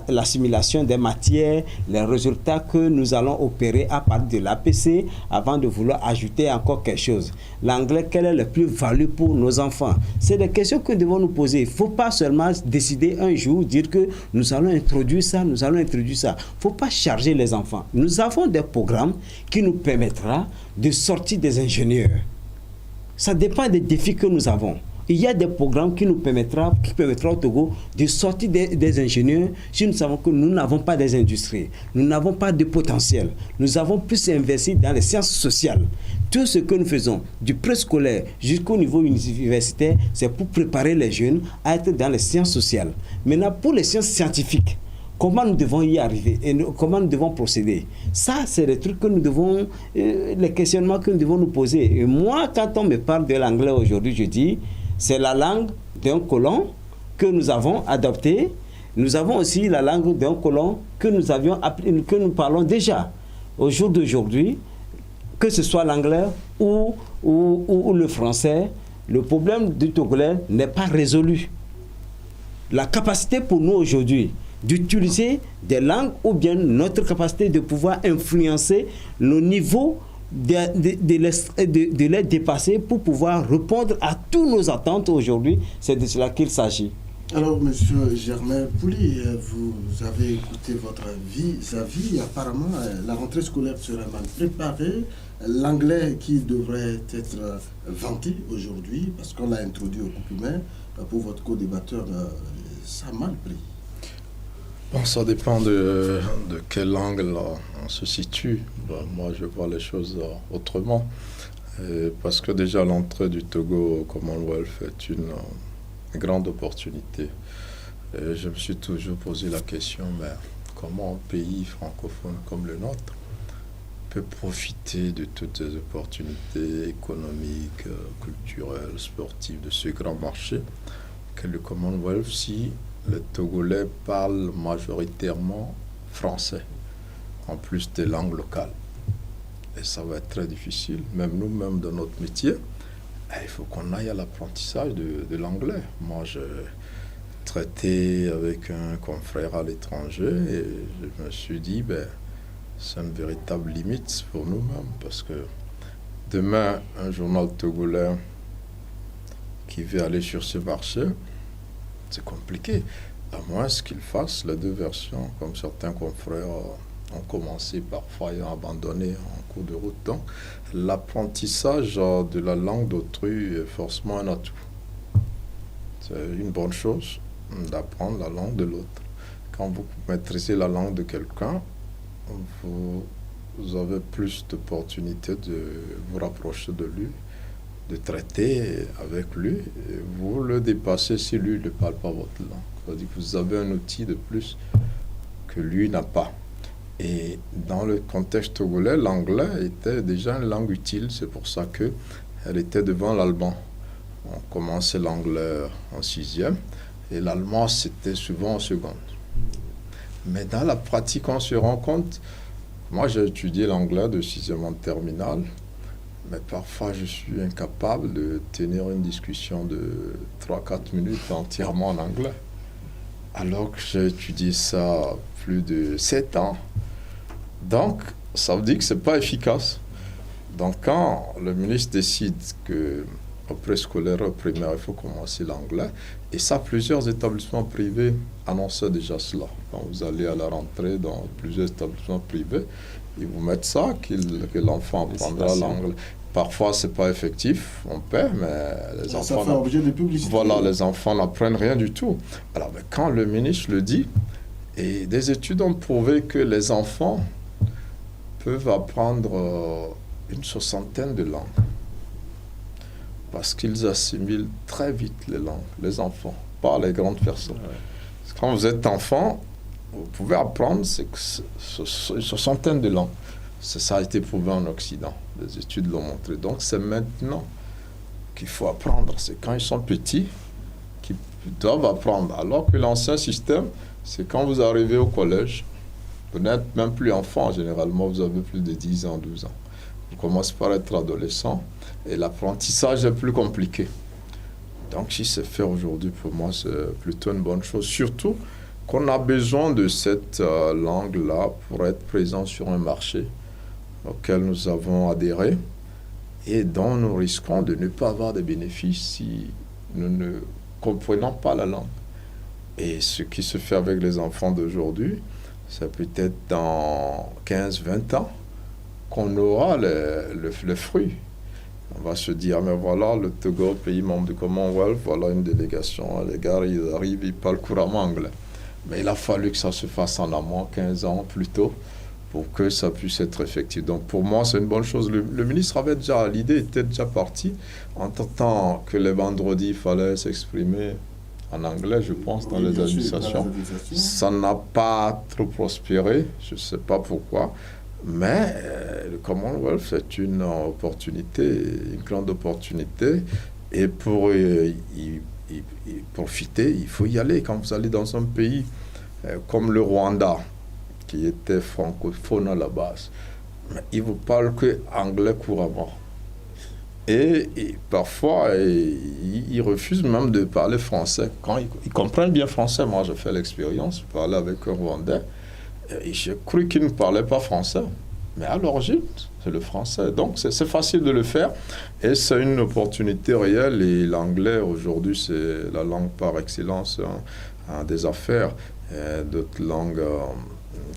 l'assimilation des matières, les résultats que nous allons opérer à partir de l'APC avant de vouloir ajouter encore quelque chose. L'anglais, quel est le plus-value pour nos enfants? C'est des questions que nous devons nous poser. Il ne faut pas seulement décider un jour, dire que nous allons introduire ça, nous allons introduire ça. Il ne faut pas charger les enfants. Nous avons des programmes qui nous permettront de sortir des ingénieurs. Ça dépend des défis que nous avons. Il y a des programmes qui permettront au Togo de sortir des ingénieurs si nous savons que nous n'avons pas des industries, nous n'avons pas de potentiel. Nous avons plus investi dans les sciences sociales. Tout ce que nous faisons, du préscolaire jusqu'au niveau universitaire, c'est pour préparer les jeunes à être dans les sciences sociales. Maintenant, pour les sciences scientifiques, comment nous devons y arriver et comment nous devons procéder? Ça, c'est des trucs que nous devons, les questionnements que nous devons nous poser. Et moi, quand on me parle de l'anglais aujourd'hui, je dis, c'est la langue d'un colon, que nous avons adoptée, nous avons aussi la langue d'un colon que nous parlons déjà. Au jour d'aujourd'hui, que ce soit l'anglais ou le français, le problème du togolais n'est pas résolu. La capacité pour nous aujourd'hui d'utiliser des langues ou bien notre capacité de pouvoir influencer le niveau de les dépasser pour pouvoir répondre à toutes nos attentes aujourd'hui, c'est de cela qu'il s'agit. Alors, Monsieur Germain Pouli, vous avez écouté votre avis. Apparemment, la rentrée scolaire sera mal préparée. L'anglais qui devrait être vanté aujourd'hui, parce qu'on l'a introduit au groupe humain, pour votre co-débatteur, ça a mal pris. Bon, ça dépend de quel angle on se situe. Bon, moi, je vois les choses autrement. Parce que déjà, l'entrée du Togo au Commonwealth est une grande opportunité. Et je me suis toujours posé la question, mais comment un pays francophone comme le nôtre peut profiter de toutes ces opportunités économiques, culturelles, sportives de ce grand marché qu'est le Commonwealth si les Togolais parlent majoritairement français, en plus des langues locales. Et ça va être très difficile, même nous-mêmes dans notre métier. Il faut qu'on aille à l'apprentissage de l'anglais. Moi, j'ai traité avec un confrère à l'étranger et je me suis dit, c'est une véritable limite pour nous-mêmes parce que demain, un journal togolais qui veut aller sur ce marché, c'est compliqué, à moins qu'il fasse les deux versions, comme certains confrères ont commencé parfois et ont abandonné en cours de route. Donc, l'apprentissage de la langue d'autrui est forcément un atout. C'est une bonne chose d'apprendre la langue de l'autre. Quand vous maîtrisez la langue de quelqu'un, vous avez plus d'opportunités de vous rapprocher de lui, de traiter avec lui, et vous le dépassez si lui ne parle pas votre langue. C'est-à-dire que vous avez un outil de plus que lui n'a pas. Et dans le contexte togolais, l'anglais était déjà une langue utile, c'est pour ça qu'elle était devant l'allemand. On commençait l'anglais en 6e, et l'allemand c'était souvent en seconde. Mais dans la pratique, on se rend compte, moi j'ai étudié l'anglais de 6e en terminale, mais parfois je suis incapable de tenir une discussion de 3-4 minutes entièrement en anglais. Alors que j'ai étudié ça plus de 7 ans. Donc, ça veut dire que ce n'est pas efficace. Donc, quand le ministre décide qu'au préscolaire, au primaire, il faut commencer l'anglais, et ça, plusieurs établissements privés annonçaient déjà cela. Quand vous allez à la rentrée dans plusieurs établissements privés, ils vous mettent ça, que l'enfant apprendra l'anglais. Parfois, ce n'est pas effectif, on paie, mais les enfants... Ça fait objet de publicité. Voilà, les enfants n'apprennent rien du tout. Alors, mais quand le ministre le dit, et des études ont prouvé que les enfants peuvent apprendre une 60aine de langues. Parce qu'ils assimilent très vite les langues, les enfants, pas les grandes personnes. Ouais. Quand vous êtes enfant, vous pouvez apprendre une 60aine de langues. Ça a été prouvé en Occident. Les études l'ont montré. Donc, c'est maintenant qu'il faut apprendre. C'est quand ils sont petits qu'ils doivent apprendre. Alors que l'ancien système, c'est quand vous arrivez au collège, vous n'êtes même plus enfant. Généralement, vous avez plus de 10 ans, 12 ans. Vous commencez par être adolescent et l'apprentissage est plus compliqué. Donc, si c'est fait aujourd'hui, pour moi, c'est plutôt une bonne chose. Surtout qu'on a besoin de cette langue-là pour être présent sur un marché auquel nous avons adhéré et dont nous risquons de ne pas avoir de bénéfices si nous ne comprenons pas la langue. Et ce qui se fait avec les enfants d'aujourd'hui, c'est peut-être dans 15-20 ans qu'on aura le fruit. On va se dire, mais voilà, le Togo, pays membre du Commonwealth, voilà une délégation. Les gars, ils arrivent, ils parlent couramment anglais. Mais il a fallu que ça se fasse en amont, 15 ans plus tôt, pour que ça puisse être effectif. Donc pour moi, c'est une bonne chose. Le ministre avait déjà, l'idée était déjà partie, en tant que les vendredis, il fallait s'exprimer en anglais, je pense, dans les administrations. Ça n'a pas trop prospéré, je ne sais pas pourquoi, mais le Commonwealth, c'est une opportunité, une grande opportunité, et pour y profiter, il faut y aller. Quand vous allez dans un pays comme le Rwanda, qui était francophone à la base, ils ne vous parlent que anglais couramment. Et parfois, ils refusent même de parler français. Quand ils comprennent bien français, moi j'ai fait l'expérience, je parlais avec un Rwandais, et j'ai cru qu'il ne parlait pas français. Mais à l'origine, c'est le français. Donc c'est facile de le faire, et c'est une opportunité réelle. Et l'anglais, aujourd'hui, c'est la langue par excellence des affaires. D'autres langues,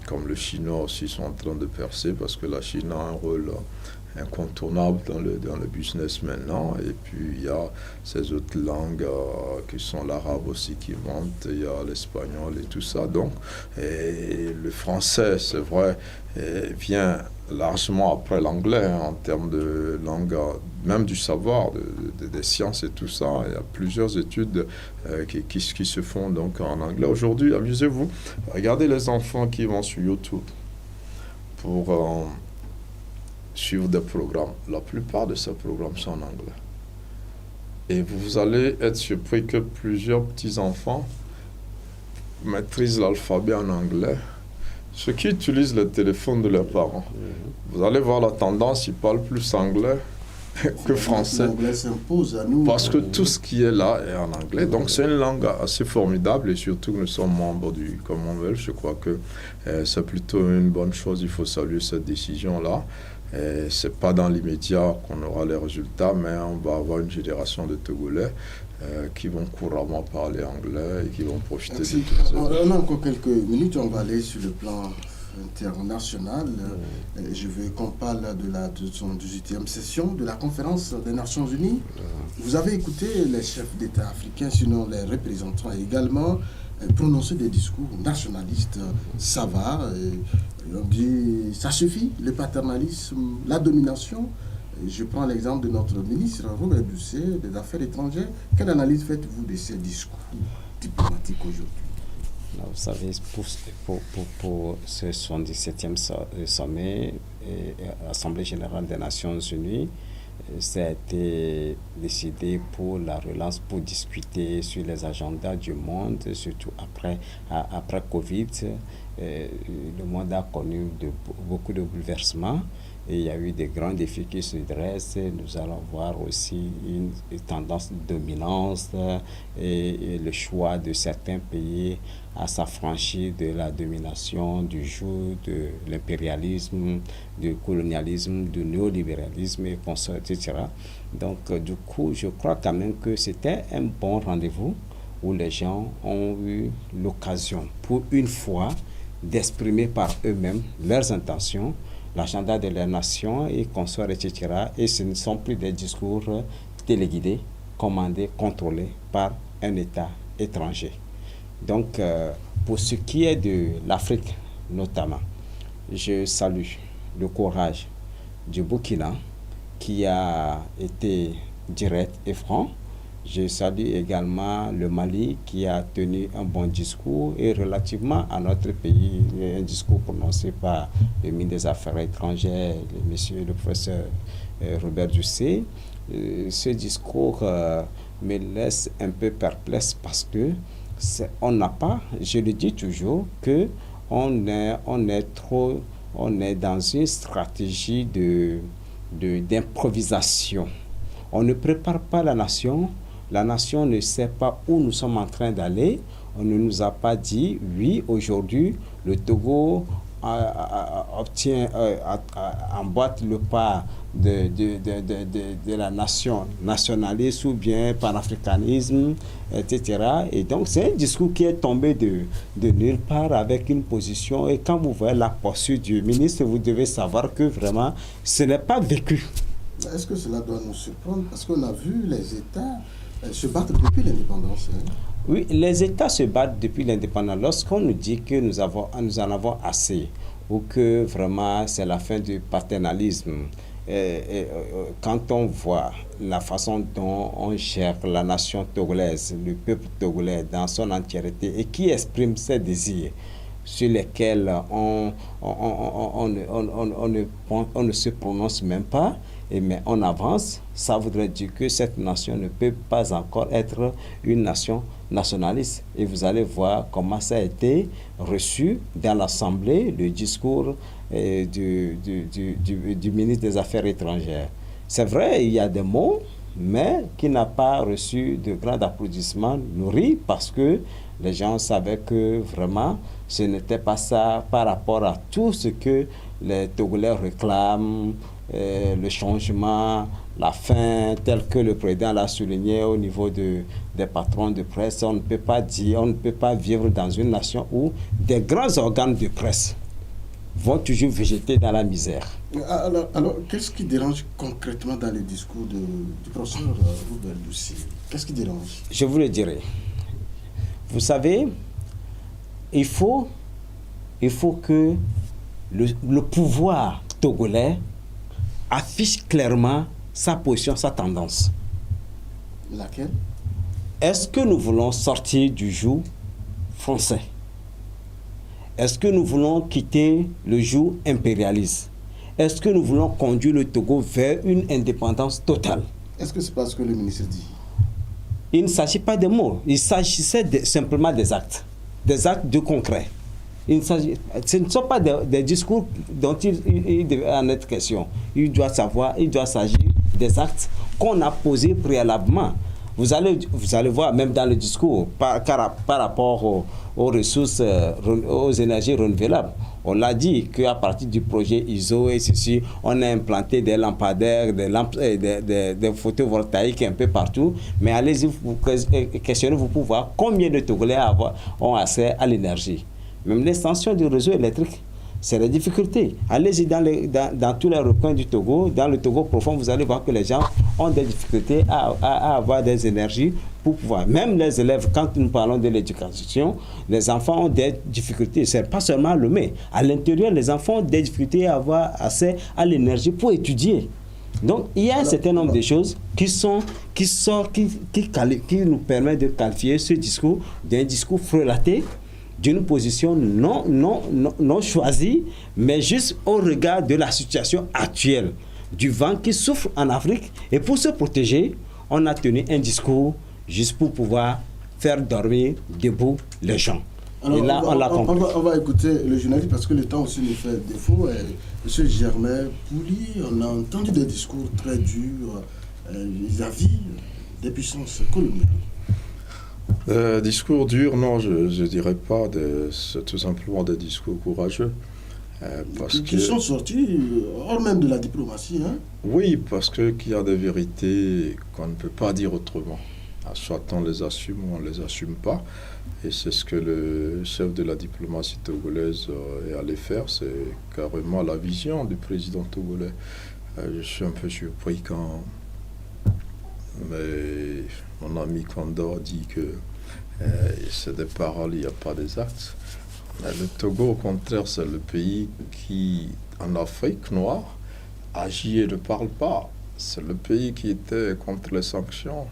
comme le chinois aussi, sont en train de percer, parce que la Chine a un rôle incontournable dans le business maintenant. Et puis il y a ces autres langues qui sont l'arabe aussi qui montent, il y a l'espagnol et tout ça. Donc le français, c'est vrai, vient largement après l'anglais en termes de langue, même du savoir, des sciences et tout ça. Il y a plusieurs études qui se font donc en anglais. Aujourd'hui, amusez-vous, regardez les enfants qui vont sur YouTube pour suivre des programmes. La plupart de ces programmes sont en anglais. Et vous allez être surpris que plusieurs petits-enfants maîtrisent l'alphabet en anglais. Ceux qui utilisent le téléphone de leurs parents, vous allez voir la tendance, ils parlent plus anglais que français. L'anglais s'impose à nous. Parce que tout ce qui est là est en anglais. Donc c'est une langue assez formidable, et surtout que nous sommes membres du Commonwealth. Je crois que c'est plutôt une bonne chose. Il faut saluer cette décision-là. Ce n'est pas dans l'immédiat qu'on aura les résultats, mais on va avoir une génération de Togolais qui vont couramment parler anglais et qui vont profiter de tout ça. On a encore quelques minutes, on va aller sur le plan international. Je veux qu'on parle de son 18e session de la conférence des Nations Unies. Vous avez écouté les chefs d'État africains, sinon les représentants également, prononcer des discours nationalistes. Ça va, on dit ça suffit, le paternalisme, la domination. Je prends l'exemple de notre ministre Robert Doucet des Affaires étrangères. Quelle analyse faites-vous de ces discours diplomatiques aujourd'hui? Vous savez, pour ce 77e sommet, Assemblée générale des Nations Unies, ça a été décidé pour la relance, pour discuter sur les agendas du monde, surtout après Covid. Le monde a connu beaucoup de bouleversements, et il y a eu des grands défis qui se dressent. Nous allons voir aussi une tendance de dominance et le choix de certains pays à s'affranchir de la domination, du joug de l'impérialisme, du colonialisme, du néolibéralisme, et consorts, etc. Donc, du coup, je crois quand même que c'était un bon rendez-vous où les gens ont eu l'occasion, pour une fois, d'exprimer par eux-mêmes leurs intentions, l'agenda de leur nation et consorts, etc. Et ce ne sont plus des discours téléguidés, commandés, contrôlés par un État étranger. Donc, pour ce qui est de l'Afrique notamment, je salue le courage du Burkina qui a été direct et franc. Je salue également le Mali qui a tenu un bon discours, et relativement à notre pays, un discours prononcé par le ministre des Affaires étrangères, le professeur Robert Doucet. Ce discours me laisse un peu perplexe parce que on n'a pas, je le dis toujours, que on est dans une stratégie d'improvisation. On ne prépare pas la nation ne sait pas où nous sommes en train d'aller. On ne nous a pas dit, oui, aujourd'hui, le Togo obtient, emboîte le pas de la nation nationaliste ou bien panafricanisme, etc. Et donc, c'est un discours qui est tombé de nulle part avec une position. Et quand vous voyez la posture du ministre, vous devez savoir que vraiment, ce n'est pas vécu. Est-ce que cela doit nous surprendre? Parce qu'on a vu les États se battre depuis l'indépendance. Oui, les États se battent depuis l'indépendance. Lorsqu'on nous dit que nous en avons assez, ou que vraiment c'est la fin du paternalisme, quand on voit la façon dont on gère la nation togolaise, le peuple togolais dans son entièreté, et qui exprime ses désirs, sur lesquels on ne se prononce même pas, mais on avance, ça voudrait dire que cette nation ne peut pas encore être une nation nationaliste. Et vous allez voir comment ça a été reçu dans l'Assemblée, le discours du ministre des Affaires étrangères. C'est vrai, il y a des mots, mais qui n'a pas reçu de grands applaudissements nourris parce que les gens savaient que vraiment ce n'était pas ça par rapport à tout ce que les Togolais réclament, le changement, la fin, tel que le président l'a souligné au niveau des patrons de presse. On ne peut pas dire, on ne peut pas vivre dans une nation où des grands organes de presse vont toujours végéter dans la misère. Alors qu'est-ce qui dérange concrètement dans le discours du professeur Robert Doucy? Qu'est-ce qui dérange? Je vous le dirai. Vous savez, il faut que le pouvoir togolais affiche clairement sa position, sa tendance. Laquelle? Est-ce que nous voulons sortir du joug français? Est-ce que nous voulons quitter le joug impérialiste? Est-ce que nous voulons conduire le Togo vers une indépendance totale? Est-ce que c'est pas ce que le ministre dit? Il ne s'agit pas de mots, il s'agissait simplement des actes de concret. Ce ne sont pas des discours dont il devait en être question. Il doit s'agir des actes qu'on a posés préalablement. Vous allez voir, même dans le discours, par rapport aux ressources, aux énergies renouvelables, on l'a dit qu'à partir du projet ISO et ceci, on a implanté des lampadaires, des photovoltaïques un peu partout. Mais allez-y, questionnez-vous pour voir combien de Togolais ont accès à l'énergie. Même l'extension du réseau électrique, c'est la difficulté. Allez-y dans tous les recoins du Togo, dans le Togo profond, vous allez voir que les gens ont des difficultés à avoir des énergies pour pouvoir. Même les élèves, quand nous parlons de l'éducation, les enfants ont des difficultés. Ce n'est pas seulement le mais. À l'intérieur, les enfants ont des difficultés à avoir accès à l'énergie pour étudier. Donc, il y a un certain nombre de choses qui nous permettent de qualifier ce discours d'un discours frelaté, d'une position non choisie, mais juste au regard de la situation actuelle, du vent qui souffle en Afrique. Et pour se protéger, on a tenu un discours juste pour pouvoir faire dormir debout les gens. Alors, et là, on va écouter le journaliste parce que le temps aussi nous fait défaut. Monsieur Germain Pouli, on a entendu des discours très durs vis-à-vis des puissances coloniales. Discours dur, non, je ne dirais pas. C'est tout simplement des discours courageux. Qui sont sortis hors même de la diplomatie. Hein? Oui, parce qu'il y a des vérités qu'on ne peut pas dire autrement. Soit on les assume ou on ne les assume pas. Et c'est ce que le chef de la diplomatie togolaise est allé faire. C'est carrément la vision du président togolais. Je suis un peu surpris quand mon ami Condor dit que c'est des paroles, il n'y a pas des actes. Le Togo, au contraire, c'est le pays qui, en Afrique noire, agit et ne parle pas. C'est le pays qui était contre les sanctions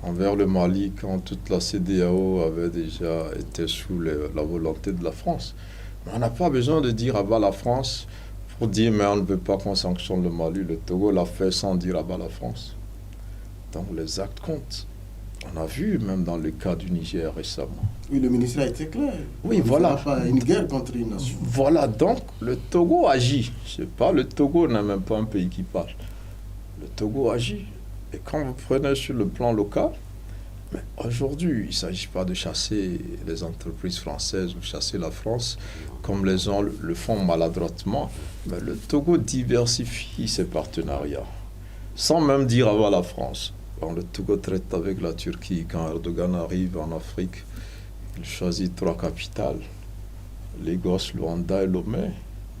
envers le Mali quand toute la CEDEAO avait déjà été sous la volonté de la France. Mais on n'a pas besoin de dire à bas la France pour dire mais on ne veut pas qu'on sanctionne le Mali. Le Togo l'a fait sans dire à bas la France. Donc les actes comptent. On a vu même dans le cas du Niger récemment. Oui, le ministre a été clair. Oui, voilà. Pas une guerre contre une nation. Voilà, donc le Togo agit. Je sais pas, le Togo n'est même pas un pays qui parle. Le Togo agit. Et quand vous prenez sur le plan local, mais aujourd'hui, il ne s'agit pas de chasser les entreprises françaises ou chasser la France comme les gens le font maladroitement. Mais le Togo diversifie ses partenariats, sans même dire avant la France. Quand le Togo traite avec la Turquie, quand Erdogan arrive en Afrique, il choisit 3 capitales, Lagos, Luanda et Lomé.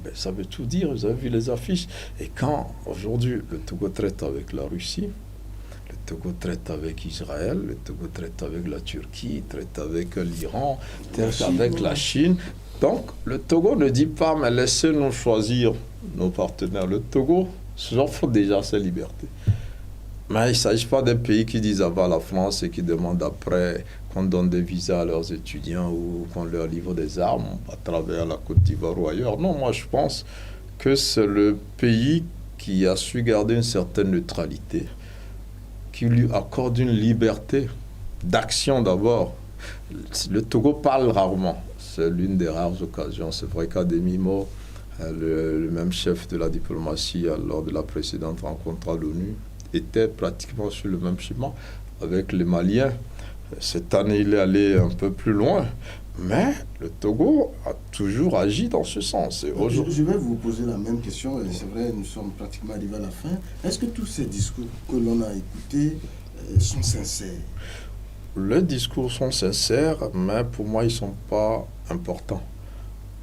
Ben, ça veut tout dire, vous avez vu les affiches. Et quand aujourd'hui le Togo traite avec la Russie, le Togo traite avec Israël, le Togo traite avec la Turquie, traite avec l'Iran, traite avec la Chine. Donc le Togo ne dit pas, mais laissez-nous choisir nos partenaires. Le Togo s'offre déjà ses libertés. Mais il ne s'agit pas d'un pays qui disent avant la France et qui demande après qu'on donne des visas à leurs étudiants ou qu'on leur livre des armes à travers la Côte d'Ivoire ou ailleurs. Non, moi je pense que c'est le pays qui a su garder une certaine neutralité, qui lui accorde une liberté d'action d'abord. Le Togo parle rarement. C'est l'une des rares occasions. C'est vrai qu'à demi-mot, le même chef de la diplomatie, lors de la précédente rencontre à l'ONU, était pratiquement sur le même chemin avec les Maliens. Cette année, il est allé un peu plus loin. Mais le Togo a toujours agi dans ce sens. Je vais vous poser la même question, et c'est vrai, nous sommes pratiquement arrivés à la fin. Est-ce que tous ces discours que l'on a écoutés sont sincères? Les discours sont sincères, mais pour moi, ils ne sont pas importants.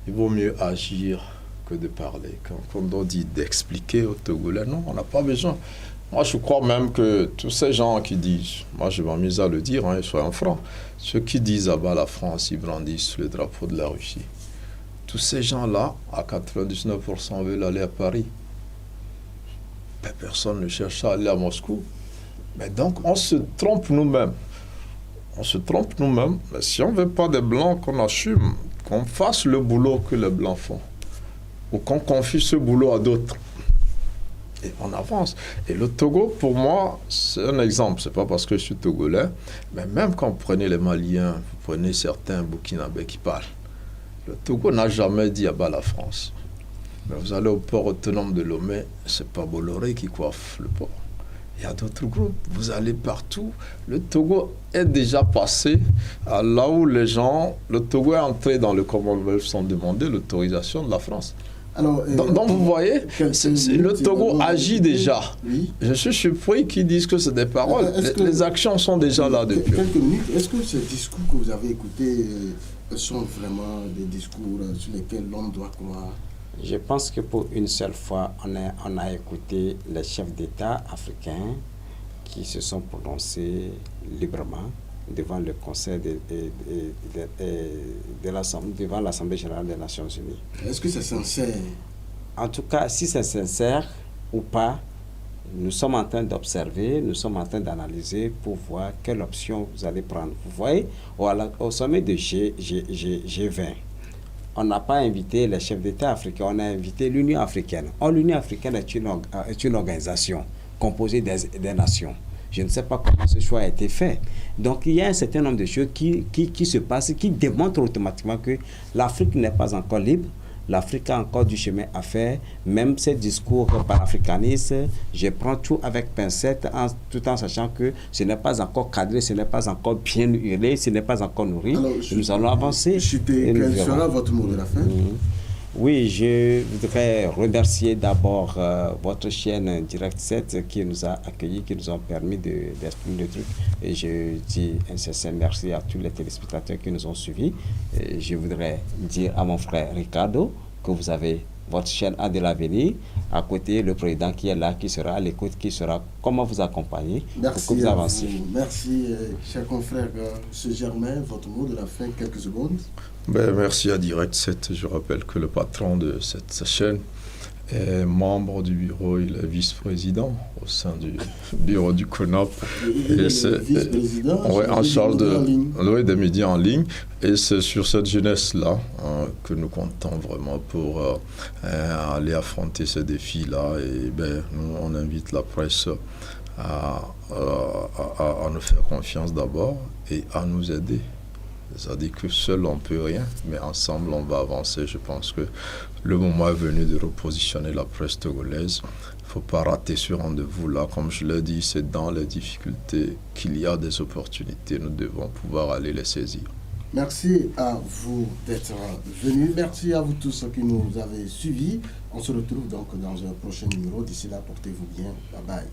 Il vaut mieux agir que de parler. Quand on dit d'expliquer aux Togolais, non, on n'a pas besoin. Moi, je crois même que tous ces gens qui disent, moi je m'amuse à le dire, soyons francs, ceux qui disent « abat la France », ils brandissent le drapeau de la Russie. Tous ces gens-là, à 99%, veulent aller à Paris. Mais personne ne cherche à aller à Moscou. Mais donc, on se trompe nous-mêmes. On se trompe nous-mêmes. Mais si on ne veut pas des Blancs, qu'on assume, qu'on fasse le boulot que les Blancs font. Ou qu'on confie ce boulot à d'autres. Et on avance. Et le Togo, pour moi, c'est un exemple. Ce n'est pas parce que je suis togolais, mais même quand vous prenez les Maliens, vous prenez certains Burkinabés qui parlent. Le Togo n'a jamais dit « abat la France ». Mais vous allez au port autonome de Lomé, ce n'est pas Bolloré qui coiffe le port. Il y a d'autres groupes. Vous allez partout. Le Togo est déjà passé à là où les gens... Le Togo est entré dans le Commonwealth sans demander l'autorisation de la France. Alors, donc vous voyez, le Togo agit déjà. Oui. Je suis surpris qu'ils disent que c'est des paroles. Les actions sont déjà là depuis. Quelques minutes. Est-ce que ces discours que vous avez écoutés sont vraiment des discours sur lesquels l'homme doit croire? Je pense que pour une seule fois, on a écouté les chefs d'État africains qui se sont prononcés librement devant le Conseil devant l'Assemblée générale des Nations Unies. Est-ce que c'est sincère? En tout cas, si c'est sincère ou pas, nous sommes en train d'observer, nous sommes en train d'analyser pour voir quelle option vous allez prendre. Vous voyez, au sommet de G20, on n'a pas invité les chefs d'État africains, on a invité l'Union africaine. L'Union africaine est une organisation composée des nations. Je ne sais pas comment ce choix a été fait. Donc, il y a un certain nombre de choses qui se passent, qui démontrent automatiquement que l'Afrique n'est pas encore libre. L'Afrique a encore du chemin à faire. Même ces discours panafricanistes, je prends tout avec pincette, tout en sachant que ce n'est pas encore cadré, ce n'est pas encore bien hurlé, ce n'est pas encore nourri. Alors, nous allons avancer. Quel sera votre mot de la fin? Oui, je voudrais remercier d'abord votre chaîne Direct 7 qui nous a accueillis, qui nous ont permis d'exprimer le truc. Et je dis un sincère merci à tous les téléspectateurs qui nous ont suivis. Et je voudrais dire à mon frère Ricardo que vous avez votre chaîne A de l'avenir, à côté le président qui est là, qui sera à l'écoute, qui sera comment vous accompagner pour que vous avanciez. Merci, cher confrère M. Germain, votre mot de la fin, quelques secondes. Merci à Direct 7. Je rappelle que le patron de cette chaîne est membre du bureau, il est vice-président au sein du bureau du CONAP. Il est vice-président en charge des médias en ligne. Et c'est sur cette jeunesse-là que nous comptons vraiment pour aller affronter ces défis-là. Et nous, on invite la presse à nous faire confiance d'abord et à nous aider. C'est-à-dire que seul on ne peut rien, mais ensemble on va avancer. Je pense que le moment est venu de repositionner la presse togolaise. Il ne faut pas rater ce rendez-vous-là. Comme je l'ai dit, c'est dans les difficultés qu'il y a des opportunités. Nous devons pouvoir aller les saisir. Merci à vous d'être venus. Merci à vous tous qui nous avez suivis. On se retrouve donc dans un prochain numéro. D'ici là, portez-vous bien. Bye bye.